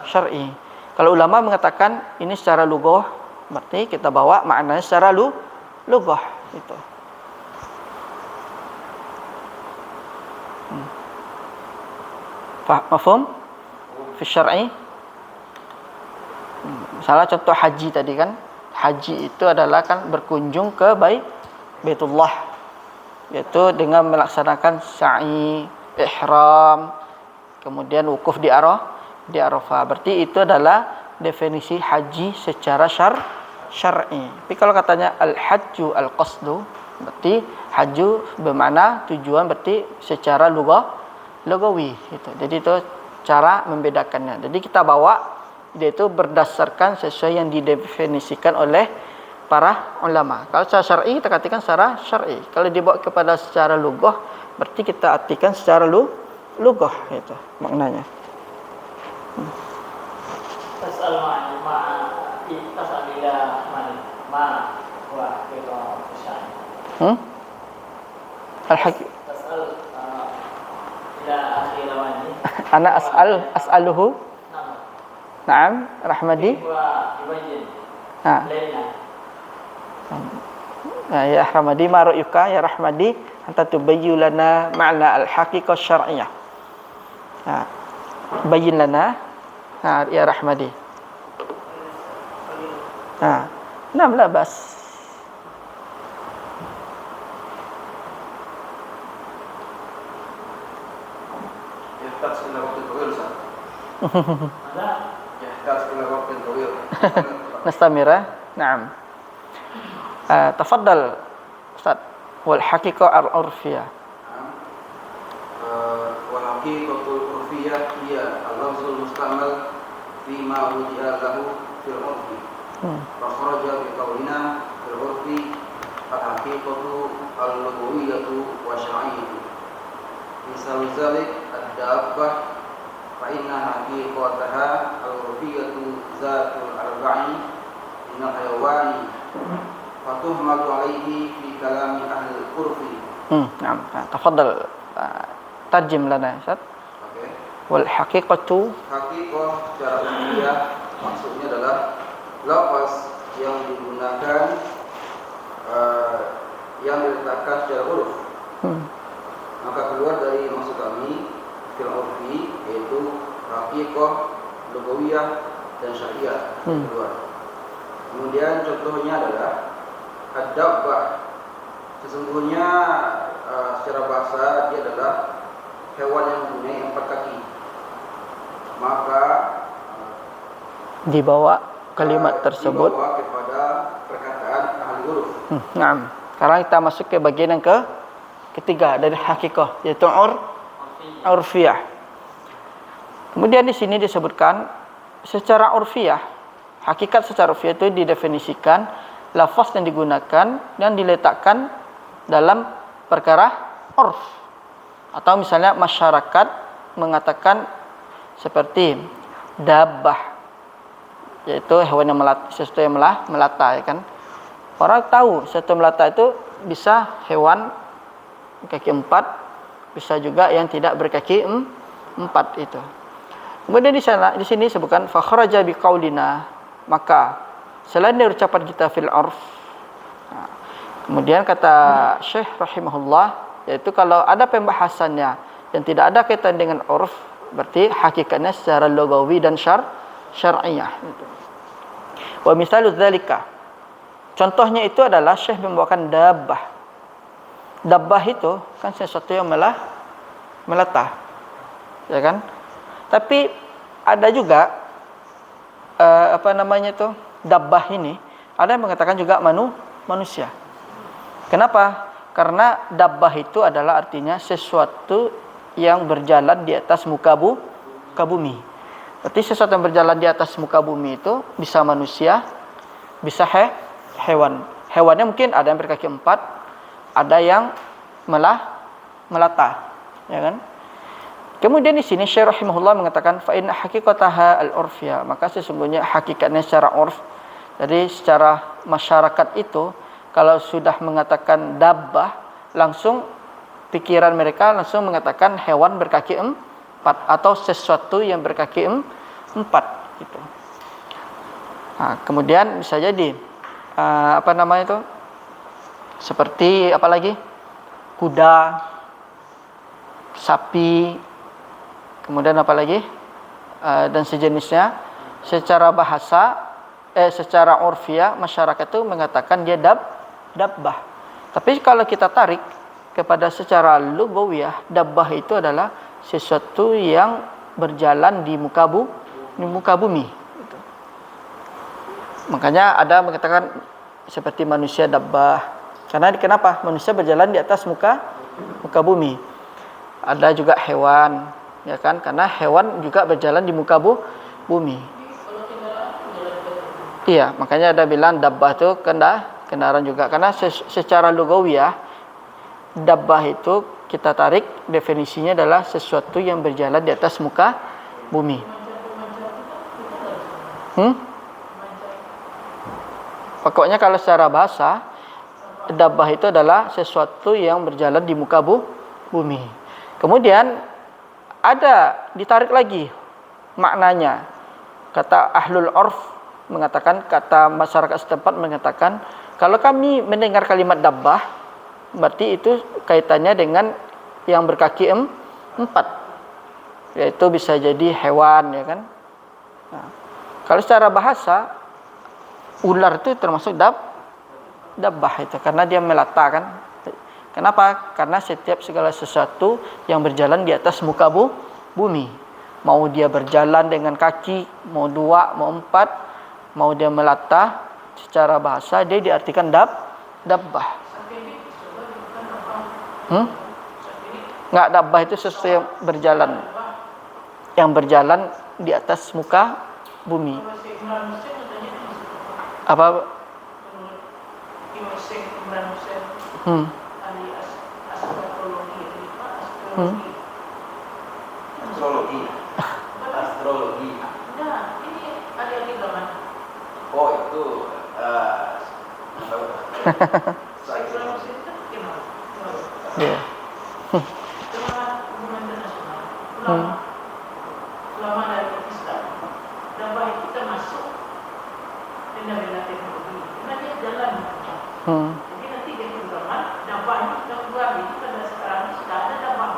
syar'i. Kalau ulama mengatakan ini secara lughah, berarti kita bawa maknanya secara lughah itu. Mafhum? Fi syar'i. Misalnya contoh haji tadi kan. Haji itu adalah kan berkunjung ke Baitullah, yaitu dengan melaksanakan sa'i, ihram, kemudian wukuf di Arafah. Berarti itu adalah definisi haji secara syar'i. Tapi kalau katanya al-hajju al-qasdu, berarti haju bermakna tujuan, berarti secara lugawi gitu. Jadi itu cara membedakannya. Jadi kita bawa dia itu berdasarkan sesuai yang didefinisikan oleh para ulama. Kalau secara syar'i kita katakan secara syar'i. Kalau dibawa kepada secara lughah, berarti kita artikan secara lughah itu maknanya. Tasal tasal bila ma wa kita syai. Al-haqi Tasal ila akhir wani. Ana as'aluhu. Naam, Rahmadi. Wa yubayyin. Ha. Ya Rahmadi, ma ra'yuka ya Rahmadi anta tubayyin lana ma'na al-haqiqah syar'iyyah. Ha. Bayyin lana. Ha, ya Rahmadi. Ha. Naam, la bas. يحتاج إلى وقت طويل صح؟ Ada يحتاج إلى وقت طويل. نستمر. نعم. تفضل أستاذ. والحقيقة العرفية. والحقيقة العرفية هي اللفظ المستعمل فيما وجه له في العرف فخرج بقولنا في العرف الحقيقة اللغوية والشرعية. مثال ذلك الدابة فإن حقيقتها العرفية ذات الأربع من الحيوان فتهمل عليه في كلام أهل العرف. نعم. تفضل ترجم لنا يا أستاذ. والحقيقة Hakikah secara umumnya maksudnya adalah lafaz yang digunakan yang diletakkan secara huruf. Maka keluar dari maksud kami fil urfi, yaitu hakikah, lugawiyah dan syariah keluar. Kemudian contohnya adalah ad-dabbah. Sesungguhnya secara bahasa dia adalah hewan yang mempunyai 4 kaki. Maka dibawa kalimat tersebut dibawa kepada perkataan ahli huruf. Naam. Sekarang kita masuk ke bagian yang ketiga dari hakikah, yaitu urfiyah. Kemudian di sini disebutkan secara urfiyah. Hakikat secara urfiyah itu didefinisikan lafaz yang digunakan dan diletakkan dalam perkara urf. Atau misalnya masyarakat mengatakan seperti dabbah. yaitu hewan yang melata, sesuatu yang melata ya kan. Orang tahu sesuatu melata itu bisa hewan kaki 4, bisa juga yang tidak berkaki 4 itu. Kemudian di sini disebutkan fa kharaja biqaulina, maka selain dari ucapan kita fil urf. Nah, kemudian kata Syekh rahimahullah, yaitu kalau ada pembahasannya yang tidak ada kaitan dengan urf, berarti hakikatnya secara lugawi dan syar'iyah gitu. Wa misalu dzalika, contohnya itu adalah Syekh membawakan dabbah. Dabbah itu kan sesuatu yang melata, ya kan? Tapi ada juga dabbah ini ada yang mengatakan juga manusia. Kenapa? Karena dabbah itu adalah artinya sesuatu yang berjalan di atas muka bumi. Berarti sesuatu yang berjalan di atas muka bumi itu bisa manusia, bisa hewan. Hewannya mungkin ada yang berkaki 4, ada yang melata, ya kan? Kemudian di sini Syekh rahimahullah mengatakan fa inna haqiqataha al-urfiyah, maka sesungguhnya hakikatnya secara urf. Jadi secara masyarakat itu kalau sudah mengatakan dabbah, langsung pikiran mereka langsung mengatakan hewan berkaki 4 atau sesuatu yang berkaki 4 gitu. Nah, kemudian bisa jadi seperti apa lagi? Kuda, sapi, kemudian apa lagi? Dan sejenisnya. Secara bahasa, secara urfiah masyarakat itu mengatakan dia dabbah. Tapi kalau kita tarik kepada secara lugawiyah, dabbah itu adalah sesuatu yang berjalan di muka bumi. Gitu. Makanya ada mengatakan seperti manusia dabbah. Karena kenapa? Manusia berjalan di atas muka bumi. Ada juga hewan, ya kan? Karena hewan juga berjalan di muka bumi. Iya, makanya ada bilang dabbah itu kendaraan juga. Karena secara lugawiyah dabbah itu kita tarik definisinya adalah sesuatu yang berjalan di atas muka bumi. Pokoknya kalau secara bahasa dabbah itu adalah sesuatu yang berjalan di muka bumi. Kemudian ada ditarik lagi maknanya. Kata ahlul urf mengatakan, kata masyarakat setempat mengatakan, kalau kami mendengar kalimat dabbah, berarti itu kaitannya dengan yang berkaki 4, yaitu bisa jadi hewan, ya kan? Nah, kalau secara bahasa ular itu termasuk dabbah itu karena dia melata kan. Kenapa? Karena setiap segala sesuatu yang berjalan di atas muka bumi, mau dia berjalan dengan kaki, mau 2, mau 4, mau dia melata, secara bahasa dia diartikan dabbah. Enggak, dabbah itu sesuatu yang berjalan di atas muka bumi. Apa? Astrologi. Nah, ini ada di zaman. Oh, itu Iya. Hubungan internasional. Ulama dari Pakistan. Dabbah itu termasuk benda-benda teknologi. Karena dia jalan. Jadi nanti dia bergambar, dabbah itu sudah keluar. Jadi pada sekarang sudah ada dabbah.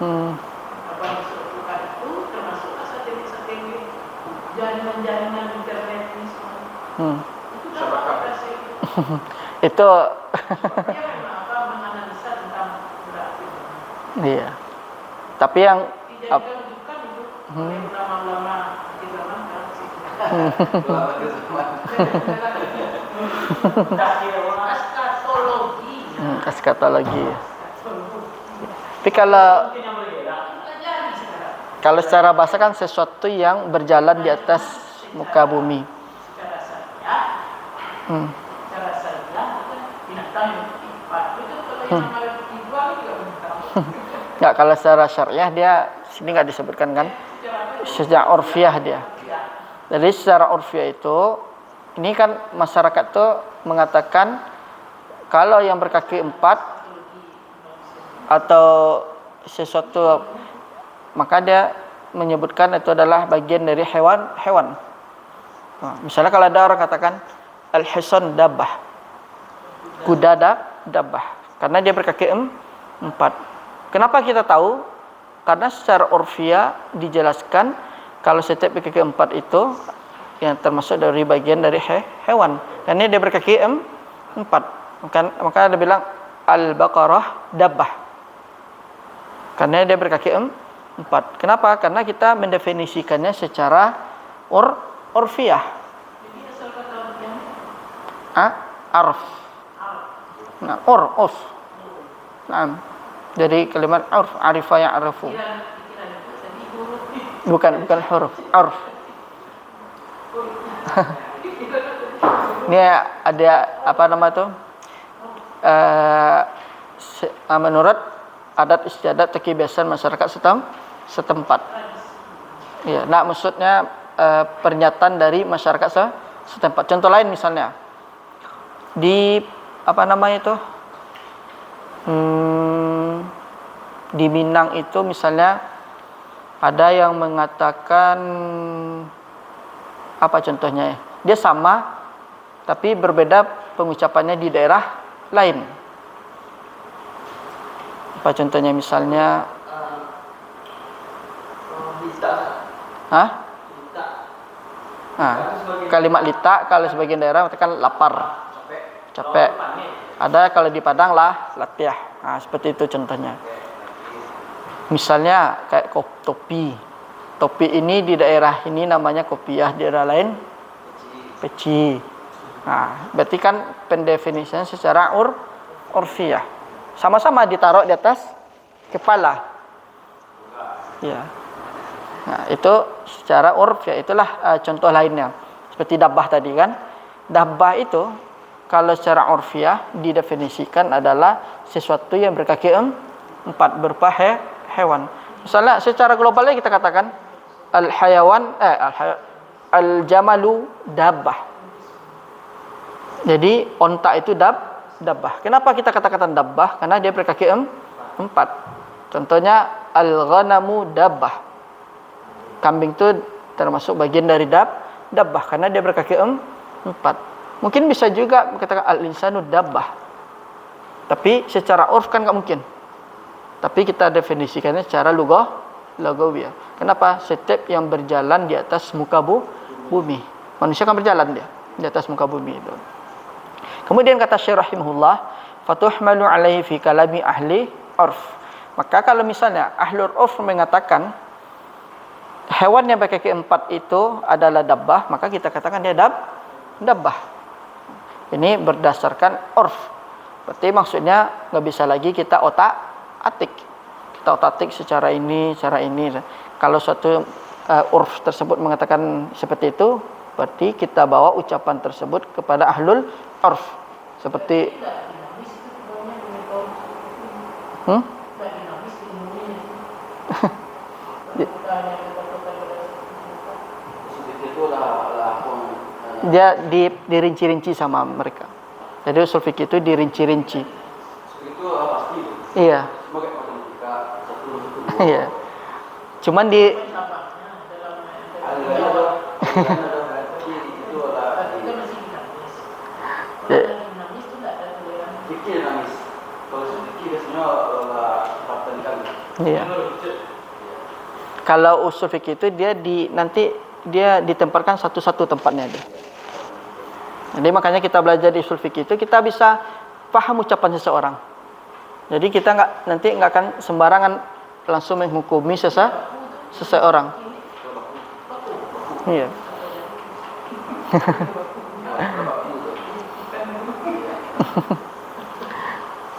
Dabbah yang sudah keluar itu termasuk satelit-satelit, jaringan-jaringan internet ini semua. Itu dabbah aplikasi. Itu Dia memang menganalisa tentang berarti. iya. Tapi yang Dijadikan rujukan itu oleh ulama-ulama di zaman eskatologi. Eskatologi. Tapi kalau secara bahasa kan sesuatu yang berjalan di atas muka bumi. Cara saya binatang yang empat itu kalau yang namanya dijual juga binatang. Enggak, kalau secara syariah dia sini enggak disebutkan kan? Secara urfiah dia. Jadi secara urfiah itu, ini kan masyarakat tuh mengatakan kalau yang berkaki 4 atau sesuatu, maka dia menyebutkan itu adalah bagian dari hewan. Nah, misalnya kalau ada orang katakan al-hisan dabbah, kuda dabbah, karena dia berkaki 4. Kenapa kita tahu? Karena secara urfiah dijelaskan kalau setiap berkaki 4 itu yang termasuk dari bagian dari hewan. Karena dia berkaki 4. Maka dia bilang al-baqarah dabbah. Karena dia berkaki 4. Kenapa? Karena kita mendefinisikannya secara urfiah. Jadi asal kata yang Arf. Nah, urf. Nah, jadi kalimat urf, arifa ya'rifu. pikiran itu tadi huruf Bukan huruf, urf. Ini ada apa nama itu? Menurut adat istiadat kebiasaan masyarakat setempat. Ya, nah maksudnya pernyataan dari masyarakat setempat. Contoh lain misalnya di apa namanya itu? Di Minang itu misalnya ada yang mengatakan apa contohnya ya? Dia sama tapi berbeda pengucapannya di daerah lain. Apa contohnya misalnya? Lita. Hah? Lita. Nah, kalimat lita kalau sebagian daerah mengatakan lapar, capek. Ada kalau di Padang latiah. Nah, seperti itu contohnya. Misalnya kayak topi. Topi ini di daerah ini namanya kopiah, di daerah lain peci. Nah, berarti kan pendefinisian secara urfiah. Sama-sama ditaruh di atas kepala. Ya. Nah, itu secara urfiah, itulah contoh lainnya. Seperti dabbah tadi kan. Dabbah itu kalau secara urfiah didefinisikan adalah sesuatu yang berkaki 4 berupa hewan. Misalnya secara globalnya kita katakan al-jamalu dabbah. Jadi onta itu dabbah. Kenapa kita katakan dabbah? Karena dia berkaki 4. Contohnya al-ghanamu dabbah. Kambing itu termasuk bagian dari dabbah karena dia berkaki 4. Mungkin bisa juga katakan al-insanu dabbah. Tapi secara urf kan enggak mungkin. Tapi kita definisikannya secara lugawiyah. Kenapa? Setiap yang berjalan di atas muka bumi. Manusia kan berjalan dia di atas muka bumi itu. Kemudian kata Syekh rahimahullah, fatuhmalu alaihi fi kalami ahli urf. Maka kalau misalnya ahlul urf mengatakan hewan yang berkaki 4 itu adalah dabbah, maka kita katakan dia dabbah. Ini berdasarkan urf. Berarti maksudnya nggak bisa lagi kita otak-atik. Kita otak-atik secara ini, cara ini. Kalau suatu urf tersebut mengatakan seperti itu, berarti kita bawa ucapan tersebut kepada ahlul urf. Seperti dia dirinci-rinci sama mereka. Jadi usul fikih itu dirinci-rinci. Itu pasti. Iya. Sebagai matematika satu. Iya. Cuman di iya. Kalau usul fikih itu nanti dia ditempatkan satu-satu tempatnya dia. Jadi makanya kita belajar di usul fikih itu kita bisa paham ucapan seseorang. Jadi kita nanti nggak akan sembarangan langsung menghukumi seseorang. Iya.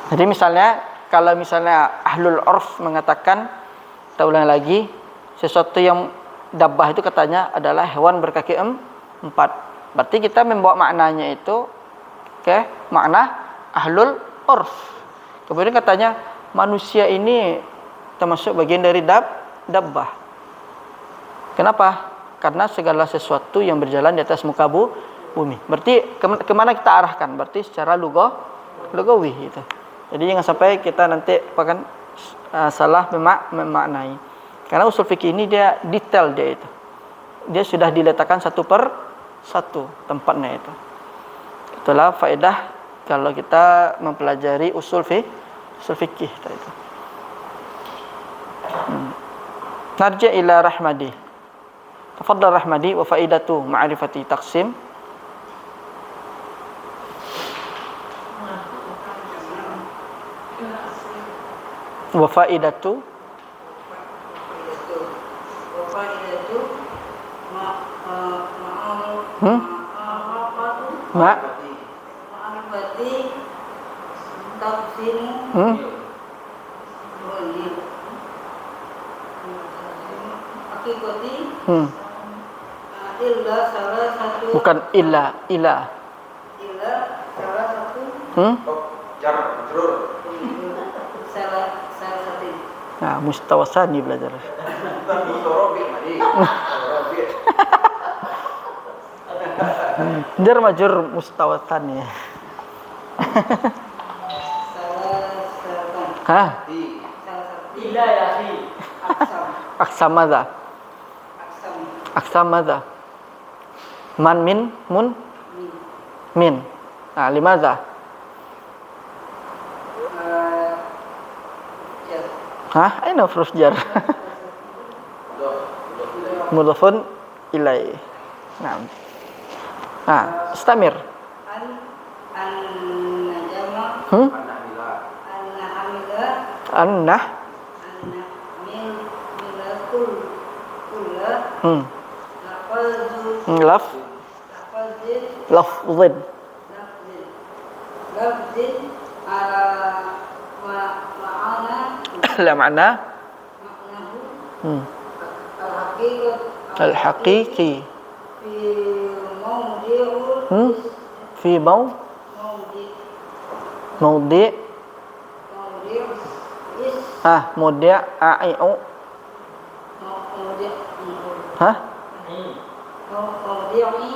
Jadi misalnya kalau misalnya ahlul urf mengatakan, kita ulang lagi, sesuatu yang dabbah itu katanya adalah hewan berkaki 4. Berarti kita membawa maknanya itu ke makna ahlul urf. Kemudian katanya manusia ini termasuk bagian dari dabbah. Kenapa? karena segala sesuatu yang berjalan di atas muka bumi. Berarti kemana kita arahkan? Berarti secara lugawi itu. Jadi jangan sampai kita nanti salah memaknai. Karena usul fikih ini dia detail dia itu. Dia sudah diletakkan satu per satu tempatnya itu. Itulah faedah kalau kita mempelajari usul fikih itu. Narja ila Rahmadi. Tafaddal Rahmadi wa faidatu ma'rifati taqsim. Wa faidatu ma'rifati taqsim hakikati illa salah satu, bukan illa salah satu Jar, majrur. salah satu. Nah, mustawasani belajar. Bukan mustorobi, Madi. Mustorobi. Jar majur mustawasani. Salah satu. Hah? Di. Salah satu. Ila ya akhi. Aksam. Aksam madza? Aksam. Aksam madza? Man min mun min. Nah, limadza? Ya. Hah? Aina huruf jar? Mudhafun ilai. Nah, istamir. An najama Mana bila. an hamila Annah an milakul kula lafazul lafazil lafzin lafzil ala ma'ana la ma'na ma'nahu al-haqiqat al-haqiqi fi mawdi'ul fi mawdi' mawdi' is mawdi' a'i'u mawdi' hah mawdi'i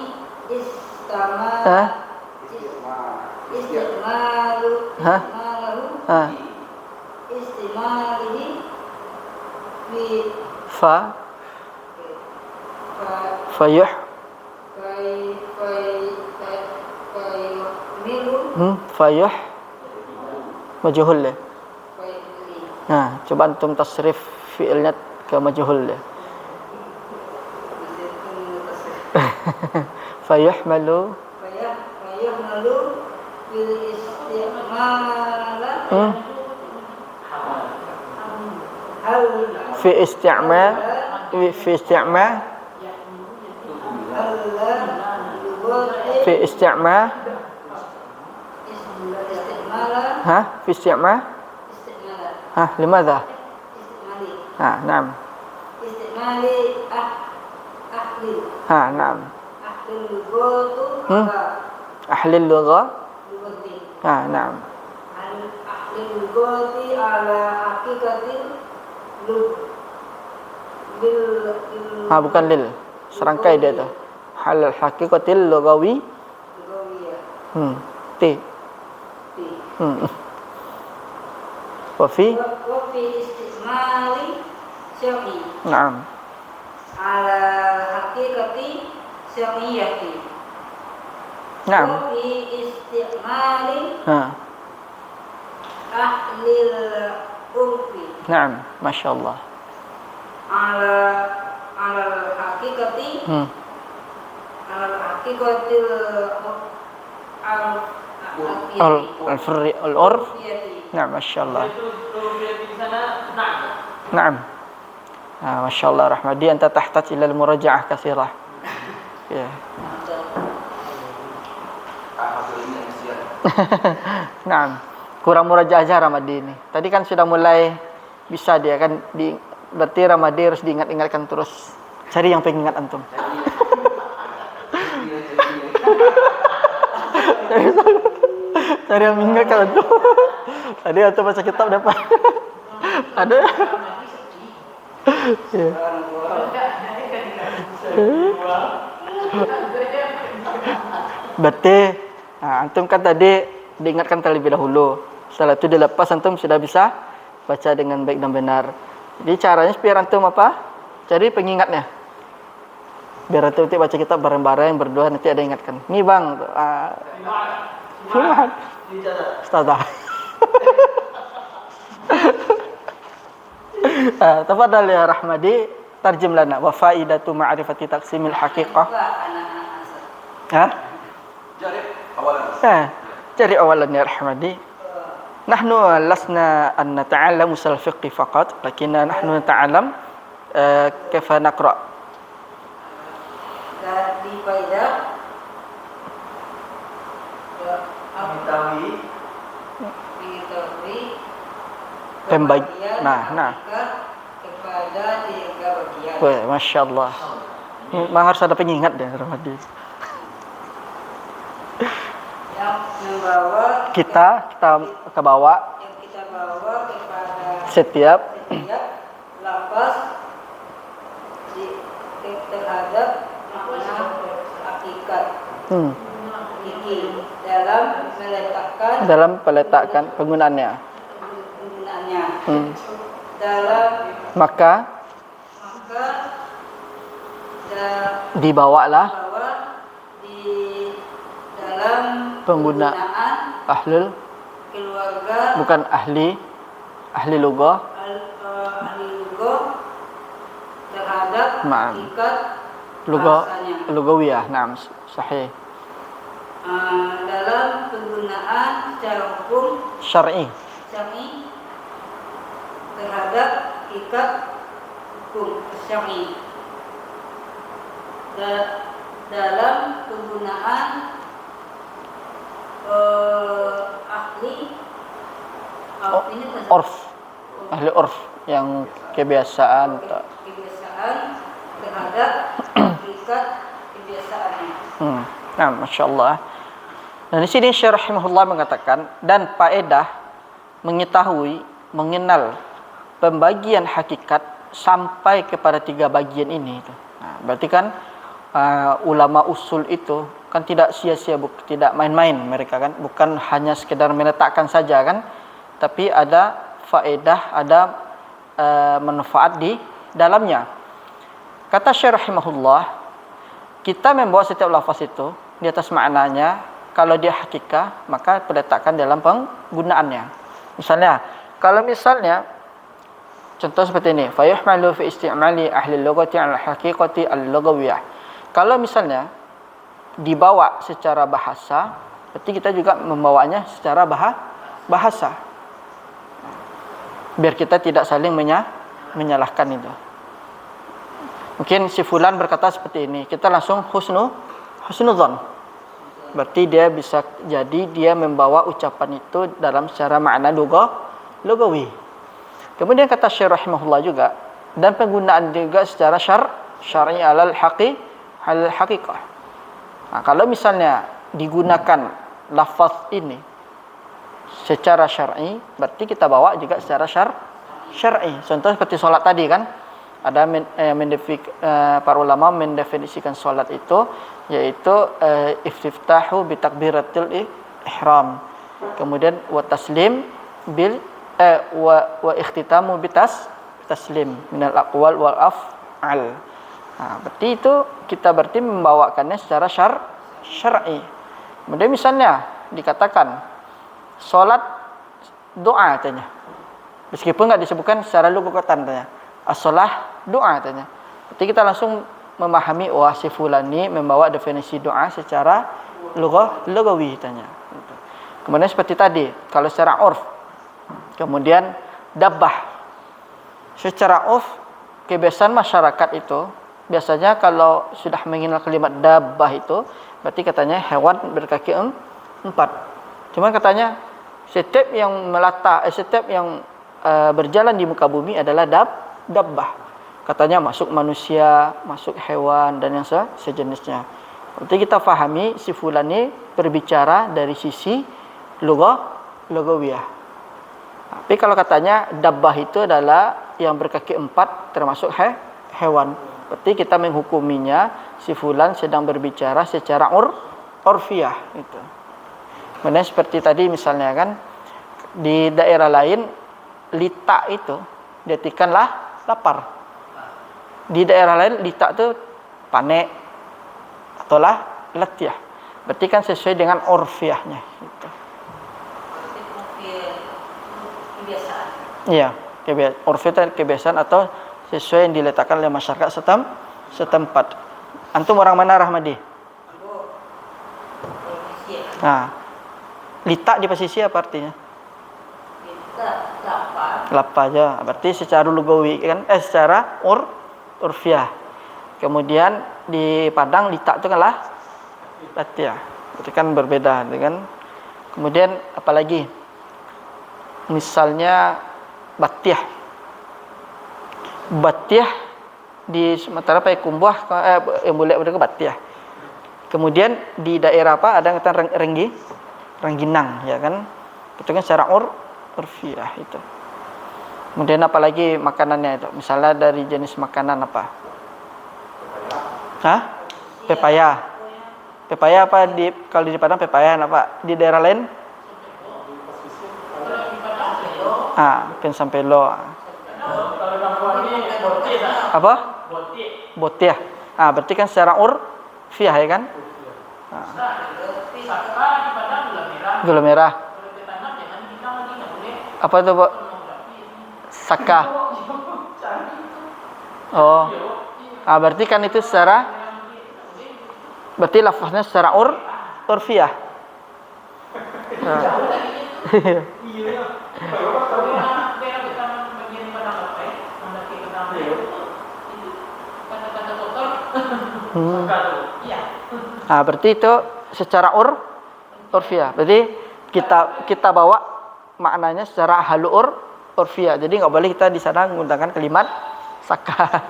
istama istimalu Hah? istimalihi fi fa fayuh milu fayuh majhul ya. fayuli Nah, coba antum tasrif fi'ilnya ke majhul ya. Fayuhmalu fayahmalu bil istimala hal fi isti'mal Allah fi isti'mal istimala fi isti'mal istimala limadha istimali na'am istimali ahli na'am ahli lughatu ahli lugha lughati na'am ahli lughati ala haqiqatil lugh bil bukan lil serangkai dia tu halal haqiqatil lughawi lughawiyah ti fi wa fi wa fi istimali syar'i na'am ala haqiqati syar'iyyati na'am wa fi istimali ahli al-urfi na'am masyaallah ala haqiqati ala haqiqatil al-urf na'am masyaallah Itu di sana nah. na'am masyaallah Rahmadi anta tahtaj ila al-muraja'ah katsirah ya Alhamdulillah kasihan. na'am kurang muraja'ah aja Rahmadi ini tadi kan sudah mulai bisa dia kan berarti Rahmadi harus diingat-ingatkan terus cari yang pengingat antum cari yang mengingatkan antum tadi antum baca kitab dapat ada ya. Berarti antum kan tadi diingatkan terlebih dahulu. Setelah itu dilepas antum sudah bisa baca dengan baik dan benar. Jadi caranya biar antum apa? Cari pengingatnya. Biar antum nanti baca kitab bareng-bareng berdua nanti ada ingatkan. Nih bang, gimana? Ustazah. Tafadhal ya Rahmadi, tarjim lana wa faidatu ma'rifati taqsimil haqiqah. Ha? Cari awalan ya Rahmadi. Nahnu lasna an nata'allam usul fiqh faqat, lakinna nahnu nata'allam kaifa naqra. Dari faidah Mengetahui mengetahui Pembagi. kebahagiaan Nah. hakikat kepada 3 bagian. Wah, Masya Allah. Memang harus ada pengingat ya Rahmadi. Yang membawa Kita kebawa yang kita bawa kepada setiap lafaz terhadap makna hakikat fikih dalam meletakkan penggunaannya. Dalam Maka dibawalah di dalam pengguna ahlul keluarga bukan ahli lugah ahli lugah terhadap Ma'am. hakikat lugah bahasanya. lugawiyah. Naam, sahih. Dalam penggunaan secara hukum Syar'i. syar'i terhadap hakikat hukum syar'i. Dalam penggunaan ahli ini Ahli urf yang kebiasaan terhadap hakikat kebiasaannya. Nah, Masya Allah. Dan di sini Syekh rahimahullah mengatakan, dan faedah mengetahui, mengenal pembagian hakikat sampai kepada 3 bagian ini. Nah, berarti kan ulama usul itu kan tidak sia-sia, tidak main-main mereka kan, bukan hanya sekedar meletakkan saja kan, tapi ada faedah, ada manfaat di dalamnya. Kata Syekh rahimahullah, kita membawa setiap lafaz itu di atas maknanya. Kalau dia hakikah, maka diletakkan dalam penggunaannya. Misalnya, kalau misalnya contoh seperti ini, fa yuhmalu fi isti'mali ahli lughati al haqiqati al lughawiyah. Kalau misalnya dibawa secara bahasa, berarti kita juga membawanya secara bahasa. Biar kita tidak saling menyalahkan itu. Mungkin si fulan berkata seperti ini, kita langsung husnudzon. Berarti dia bisa jadi dia membawa ucapan itu dalam secara makna lugawi. Kemudian kata Syekh rahimahullah juga, dan penggunaan juga secara syar'i alal haqiqah. Nah, kalau misalnya digunakan lafaz ini secara syar'i, berarti kita bawa juga secara syar'i. Contoh seperti solat tadi kan, ada para ulama mendefinisikan solat itu yaitu istiftahu bi takbiratil ihram, kemudian wa taslim bil wa ikhtitamu bi taslim minal aqwal wal af'al. Nah, berarti itu kita berarti membawakannya secara syar'i. Kemudian misalnya dikatakan salat doa katanya, meskipun enggak disebutkan secara lugatan katanya, as-shalah doa katanya. Berarti kita langsung memahami si fulani membawa definisi doa secara lugawi tanya. Kemudian seperti tadi, kalau secara urf, kemudian dabbah. Secara urf, kebiasaan masyarakat itu biasanya kalau sudah mengenal kalimat dabbah itu, berarti katanya hewan berkaki 4. Cuma katanya setiap yang setiap yang berjalan di muka bumi adalah dabbah. Katanya masuk manusia, masuk hewan dan yang sejenisnya. Berarti kita fahami si fulan ini berbicara dari sisi lugawiyah. Tapi kalau katanya dabbah itu adalah yang berkaki 4 termasuk hewan. Berarti kita menghukuminya si fulan sedang berbicara secara urfiah itu. Kemudian seperti tadi misalnya kan di daerah lain lita itu diartikanlah lapar. Di daerah lain lita itu panek atau latiah. Berarti kan sesuai dengan urfiahnya gitu. Kebiasaan. Iya, urfiah kebiasaan atau sesuai yang diletakkan oleh masyarakat setempat. Antum orang mana, Rahmadi? Nah, lita di posisi apa artinya? Lapa aja. Berarti secara lugawi kan, secara urfiah. Kemudian di Padang lita itu kan latiah. Berarti kan berbeda dengan. Kemudian apalagi? Misalnya batiah. Batiah di Sumatera Payakumbuh yang boleh berdekat batiah. Kemudian di daerah apa ada yang kata rengginang ya kan. Itu kan secara urfiah itu. Kemudian apalagi makanannya itu? Misalnya dari jenis makanan apa? Hah? Pepaya. Pepaya apa kalau di Padang pepaya apa? Di daerah lain? Pensampelo. Kalau kampung ini botik tak? Apa? Botik. Botiah. Berarti kan secara urfiah ya kan? Saka di Padang gula merah. Gula merah. Kalau di tanam jangan kita lagi nggak boleh. Apa itu, Bu? Saka. Oh. Berarti kan itu secara berarti lafaznya secara urfiah. Berarti itu secara urfiah. Berarti kita bawa maknanya secara urfiah. Jadi nggak boleh kita di sana menggunakan kalimat saka.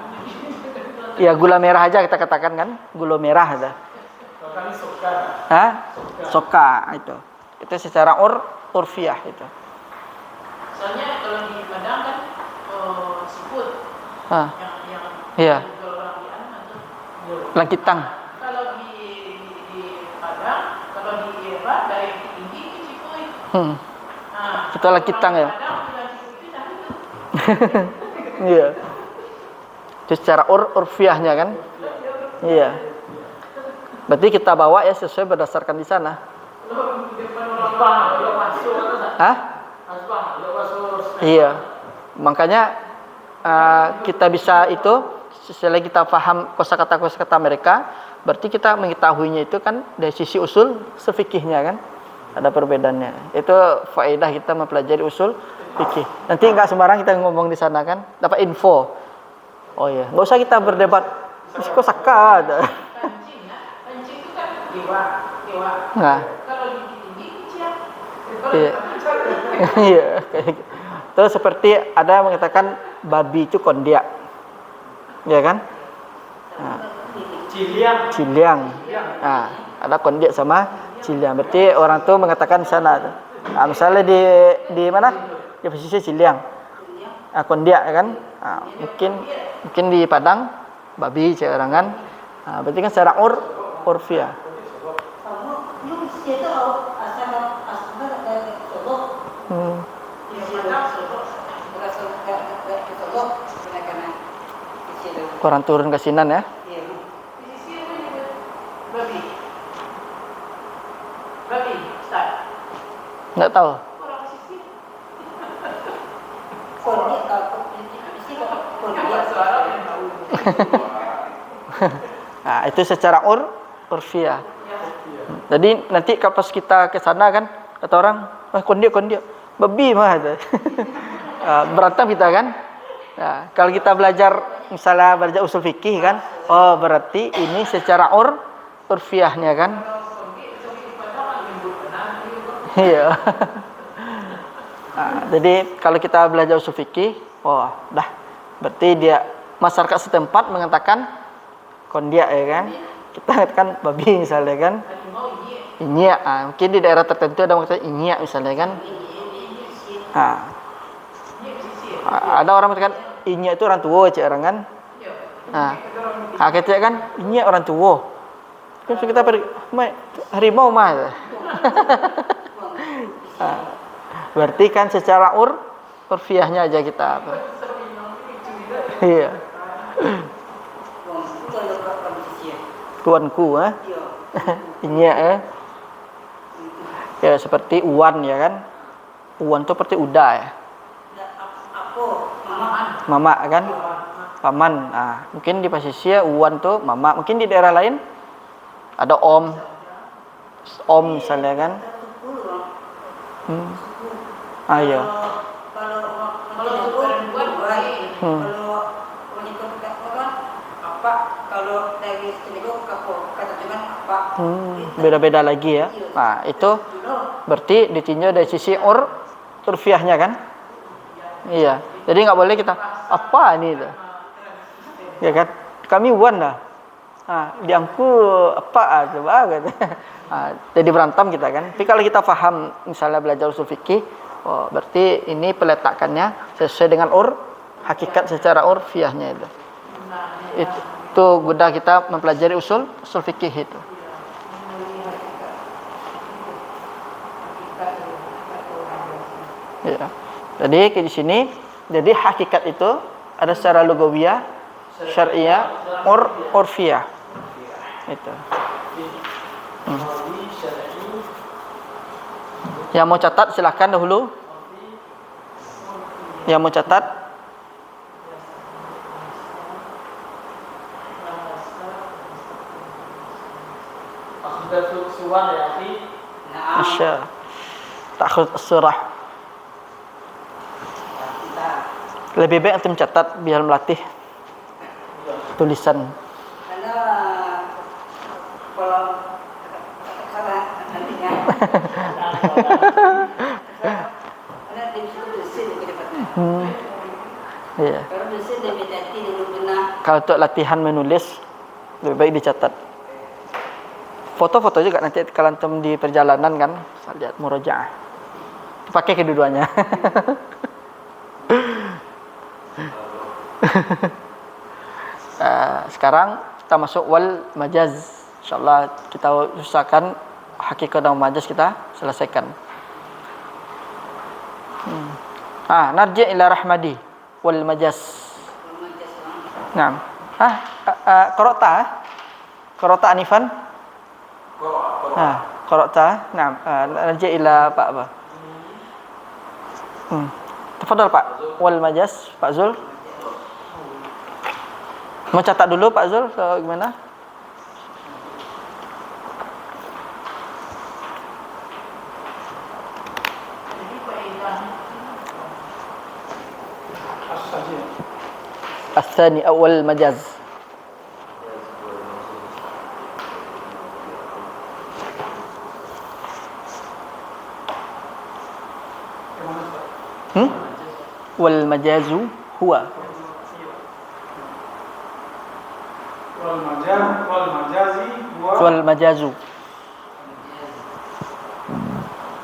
Ya gula merah aja kita katakan kan, gula merah aja. Soka itu. Itu secara urfiah itu. Soalnya kalau di Padang kan siput. Yang iya. kalau orang di Anam itu Langkitang. Kalau di Padang, kalau di dari tinggi itu siput. Itu langkitang ya. Padang bilang siput itu cari itu. Iya. Itu secara urfiahnya kan? Iya. Berarti kita bawa ya sesuai berdasarkan di sana. Iya. Makanya kita bisa itu setelah kita paham kosakata mereka, berarti kita mengetahuinya itu kan dari sisi usul fikihnya kan? Ada perbedaannya. Itu faedah kita mempelajari usul fikih. Nanti enggak sembarang kita ngomong di sana kan, dapat info. Oh iya, enggak usah kita berdebat. Kosaka. Kancing itu kan dewa. Nah. Kalau tinggi kecil. Iya. Iya. Terus seperti ada yang mengatakan babi itu kondiak. Ya kan? Ciliang. Ada kondiak sama ciliang. Berarti orang tuh mengatakan di sana. Misalnya di mana? Di posisi ciliang. Kondiak ya kan? Mungkin di Padang babi orang kan. Berarti kan secara urfiah. Orang turun ke Sinan ya. Babi, Ustaz. Enggak tahu. Itu secara urfiah. Jadi nanti pas kita ke sana kan kata orang, kondiak babi mah ada. Berantem kita kan. Nah, kalau kita misalnya belajar usul fikih kan, oh berarti ini secara urfiahnya kan. Iya. Jadi kalau kita belajar usul fikih, berarti dia masyarakat setempat mengatakan kondiak ya kan. Kita katakan babi misalnya kan. Inyak, mungkin di daerah tertentu ada mengatakan inyak misalnya kan. Ada orang mengatakan inyak itu orang tua orang kan. Kata kan ini orang tua. Kan kita pergi harimau mah. Berarti kan secara urfiahnya aja kita apa? Iya. Tuanku Ini ya seperti uan ya kan. Uan itu seperti uda ya. Mama kan. Paman. Mungkin di pesisir uan tuh mama. Mungkin di daerah lain ada om misalnya kan. Iya. Kalau perempuan kalau wanita kan apa, kalau dari Senegal kata dengan apa. Beda-beda lagi ya. Nah, itu berarti ditinjau dari sisi urfiahnya kan? Iya. Jadi nggak boleh kita apa ini itu. Ya kan? Kami wan dah. Diangku apa coba gitu. Jadi berantem kita kan. Tapi kalau kita paham misalnya belajar usul fikih, berarti ini peletakannya sesuai dengan hakikat secara urfiahnya itu. Itu mudah kita mempelajari usul fikih itu. Ya. Jadi di sini jadi hakikat itu ada secara lugawiyah, syariah, urfiyah. Itu. Yang mau catat silahkan dahulu. Yang mau catat. Masya. Takhud surah. Lebih baik antum catat biar melatih tulisan. Karena kalau salah nantinya. Karena di situ bersih lebih dapat. Iya. Kalau bersih lebih hati lebih benar. Kalau untuk latihan menulis lebih baik dicatat. Foto-foto juga nanti kalau antum di perjalanan kan, saya lihat murojaah. Pakai kedua-duanya. Sekarang kita masuk wal majaz. Insyaallah kita usahakan hakikat dan majaz kita selesaikan. Narji ila rahmadi wal majaz. Naam. Qara'ta anifan? Qara'ta. Naam. Narji ila apa? Tafadhal Pak. Wal majaz, Pak Zul. Mau catat dulu Pak Zul atau gimana? As-tsani awal majaz. Wal majazu huwa. Wal majazu.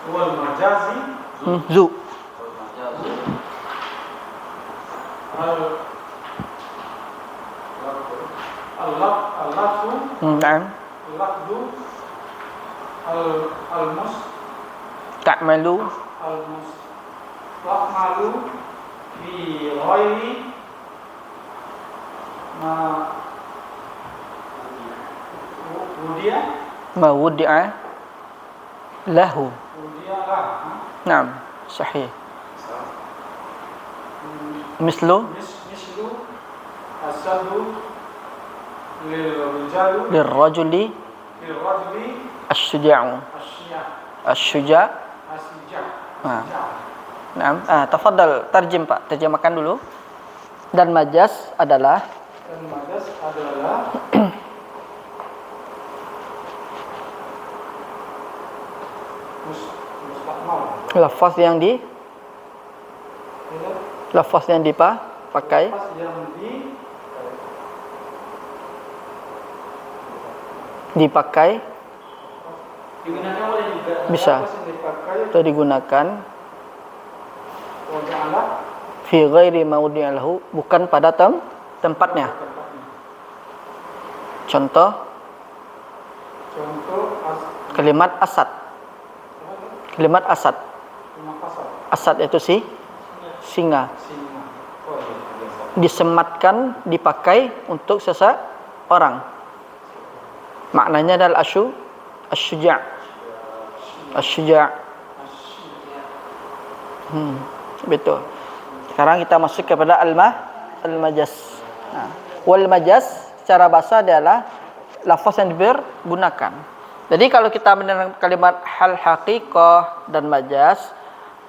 Wal majazi. Zu. Al-lafzu. Naam. Al-lafzu. Al-mus. Ta'malu. Al-mus. Ta'malu bi ghairi ma ma wudi'a lahu. Naam, sahih. Mislu as-sadu lirrajuli asy-syuja'u. Asy-syuja'. Naam, tafadhal tarjim Pak, terjemahkan dulu. Dan majaz adalah lafaz yang dipakai Digunakan boleh juga. bisa atau digunakan fi ghairi mawdi'in lahu, bukan pada tempatnya. Contoh Contoh kalimat asad. Kalimat asad. rumah pasar. Asad itu singa. Singa. Oh iya, biasa. Disematkan, dipakai untuk seseorang. Maknanya adalah asy-syuja'. Asy-syuja'. Betul. Sekarang kita masuk kepada al-majaz. Wal majaz secara bahasa adalah lafaz yang dipergunakan. Jadi kalau kita mendengar kalimat hal haqiqah dan majaz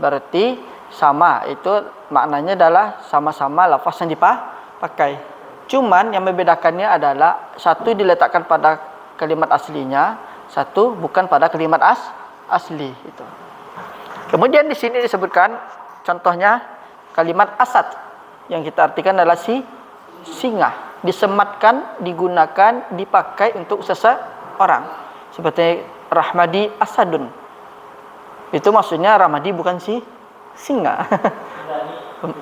berarti sama, itu maknanya adalah sama-sama lafaz yang dipakai. Cuman yang membedakannya adalah satu diletakkan pada kalimat aslinya, satu bukan pada kalimat asli itu. Kemudian di sini disebutkan contohnya kalimat asad yang kita artikan adalah singa, disematkan, digunakan, dipakai untuk seseorang. Seperti Rahmadi asadun. Itu maksudnya Rahmadi bukan singa.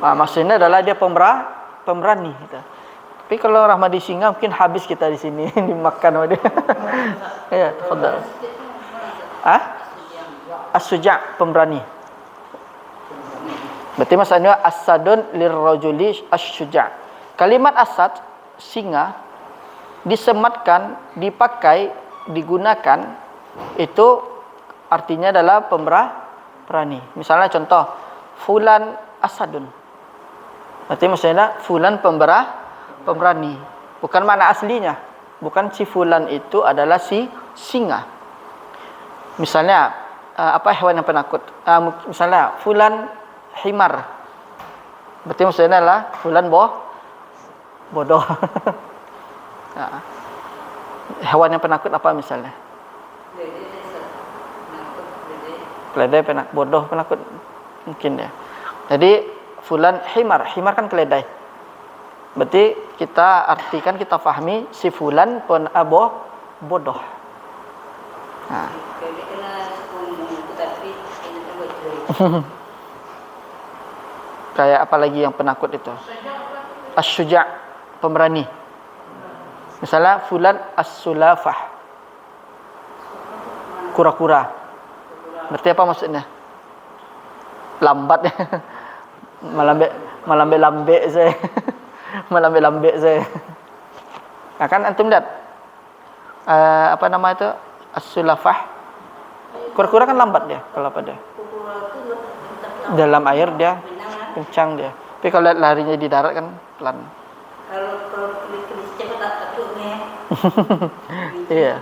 Maksudnya adalah dia pemberani gitu. Tapi kalau Rahmadi singa mungkin habis kita di sini dimakan sama dia. Ya, tafadhal. As-suja' pemberani. Berarti maksudnya asadun lirrajuli asy-syuja'. Kalimat asad singa disematkan, dipakai, digunakan, itu artinya adalah pemberani. Misalnya contoh fulan asadun. Berarti maksudnya fulan pemberani. Bukan makna aslinya. Bukan si fulan itu adalah singa. Misalnya apa hewan yang penakut? Misalnya fulan himar. Berarti maksudnya adalah fulan bodoh. Hewan yang penakut apa misalnya? Keledai penakut, bodoh penakut mungkin ya. Jadi fulan himar kan keledai. Berarti kita artikan, kita fahami si fulan bodoh. Nah. Kayak apa lagi yang penakut itu? Asy-syuja', pemberani. Misalnya fulan as-sulafah, kura-kura. Berarti apa maksudnya? Lambat ya. Melambe saya. Melambe saya. Nah kan antum lihat apa nama itu? As-sulafah. Kura-kura kan lambat dia kalau pada dalam air dia kencang dia. Tapi kalau larinya di darat kan pelan. Kalau kulit cepat tak takutnya. Iya.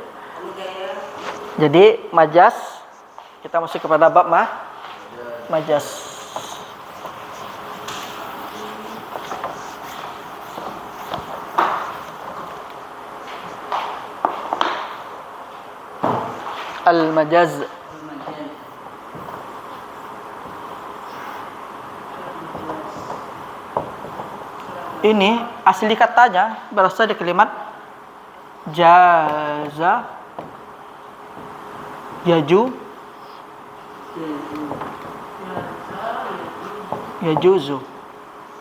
Jadi majaz, kita masuk kepada bab majaz. Al-majaz. Ini asli katanya berasal dari kalimat jaza yajuzu.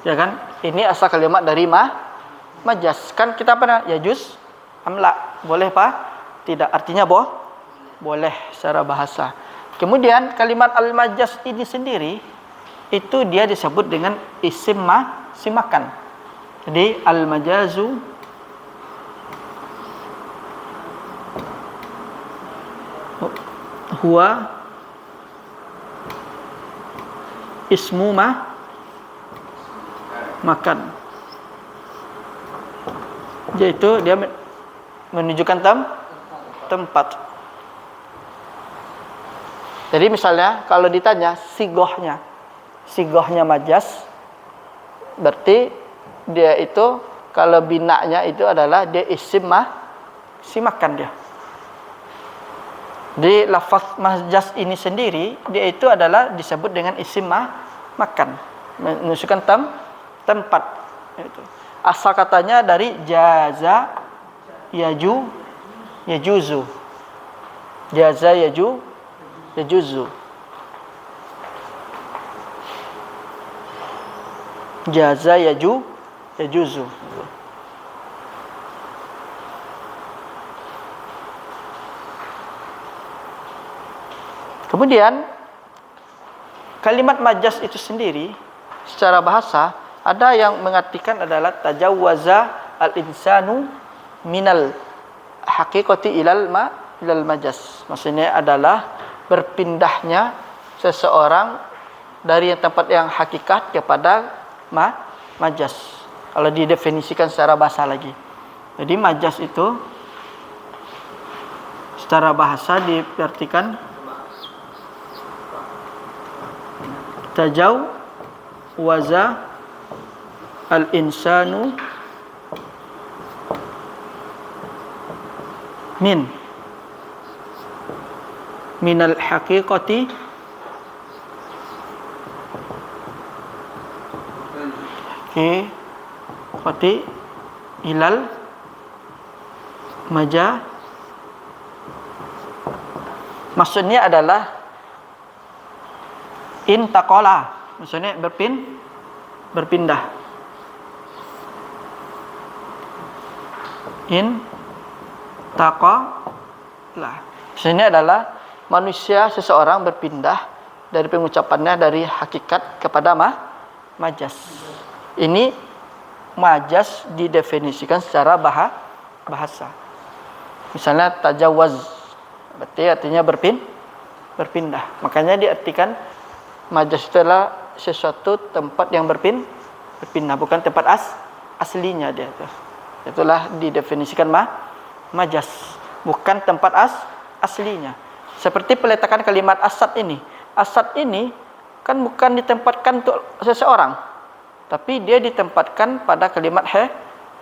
Ya kan? Ini asal kalimat dari majaz. Kan kita pernah yajuz amla. Boleh pak? Tidak. Artinya boleh secara bahasa. Kemudian kalimat al-majaz ini sendiri itu dia disebut dengan isim makan. Jadi al-majazu huwa ismu makan. Yaitu dia menunjukkan tempat. Jadi misalnya kalau ditanya sigohnya majaz, berarti dia itu kalau binanya itu adalah dia isim makan dia. Di lafaz majaz ini sendiri dia itu adalah disebut dengan isim makan, menunjukkan tempat itu. Asal katanya dari jaza yajuzu. Jaza yajuzu. Jaza yajuzu. Kemudian kalimat majaz itu sendiri secara bahasa ada yang mengartikan adalah tajawwaza al-insanu minal haqiqati ilal majaz. Maksudnya adalah berpindahnya seseorang dari yang tempat yang hakikat kepada majaz. Kalau didefinisikan secara bahasa lagi. Jadi majaz itu secara bahasa diartikan tajawwaza al-insanu minal haqiqati ilal majaz. Maksudnya adalah intaqala, maksudnya berpindah. Intaqala. Maksudnya adalah manusia seseorang berpindah dari pengucapannya dari hakikat kepada majaz. Ini majaz didefinisikan secara bahasa. Misalnya tajawaz, berarti artinya berpindah. Makanya diartikan majaz itu adalah sesuatu tempat yang berpindah, bukan tempat aslinya dia itu. Itulah didefinisikan majaz, bukan tempat aslinya. Seperti peletakan kalimat asad ini. Asad ini kan bukan ditempatkan untuk seseorang, tapi dia ditempatkan pada kalimat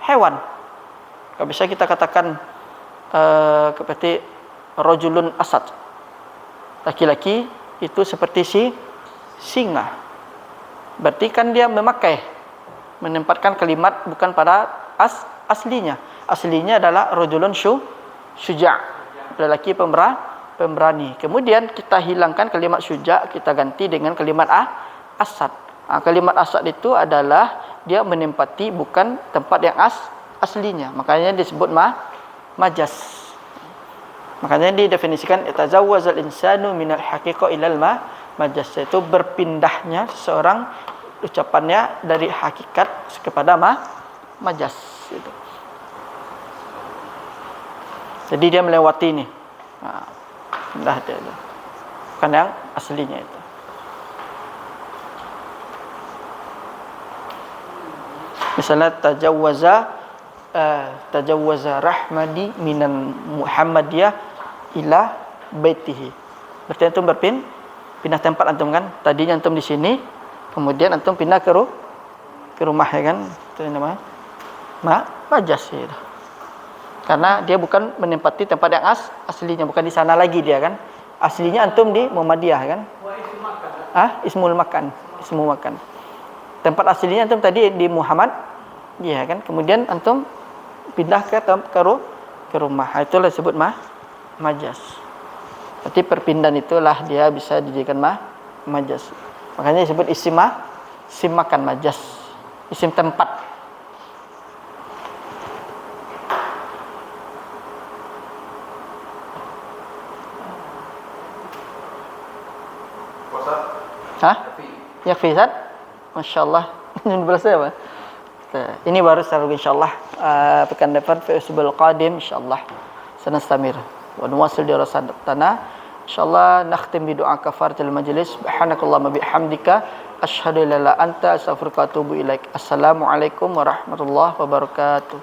hewan. Kalau bisa kita katakan seperti rajulun asad, laki-laki itu seperti singa. Berarti kan dia menempatkan kalimat bukan pada aslinya. Aslinya adalah rajulun syuja', lelaki pemberani. Kemudian kita hilangkan kalimat syuja', kita ganti dengan kalimat asad. Kalimat asad itu adalah dia menempati bukan tempat yang aslinya. Makanya disebut majaz. Makanya didefinisikan tajawwazal insanu minal haqiqa ilal majaz, yaitu berpindahnya seseorang ucapannya dari hakikat kepada majaz itu. Jadi dia melewati ini. Pindah dia itu. Bukan yang aslinya itu. Misalnya tajawwaza rahmadi minan muhammadiyah ila baitihi. Berarti antum pindah tempat antum kan. Tadinya antum di sini, kemudian antum pindah ke rumah ya kan. Itu namanya majaz itu. Karena dia bukan menempati tempat yang aslinya, bukan di sana lagi dia kan. Aslinya antum di Muhammadiyah kan. Ismul makan. Tempat aslinya antum tadi di Muhammad, ya kan. Kemudian antum pindah ke rumah. Itulah disebut majaz. Berarti perpindahan itulah dia bisa dijadikan majaz. Makanya disebut isim makan majaz. Isim tempat. Yakfi Zat? Masya Allah. Ini berasa apa? Ini baru secara insyaallah pekan depan fi usbul qadim insyaallah sanastamir wa nuwasil dirasatana insyaallah nakhtim bi doa kafaratul majlis subhanakallahumma bihamdika asyhadu an la ilaha illa anta astaghfiruka wa atubu ilaik. Assalamualaikum warahmatullahi wabarakatuh.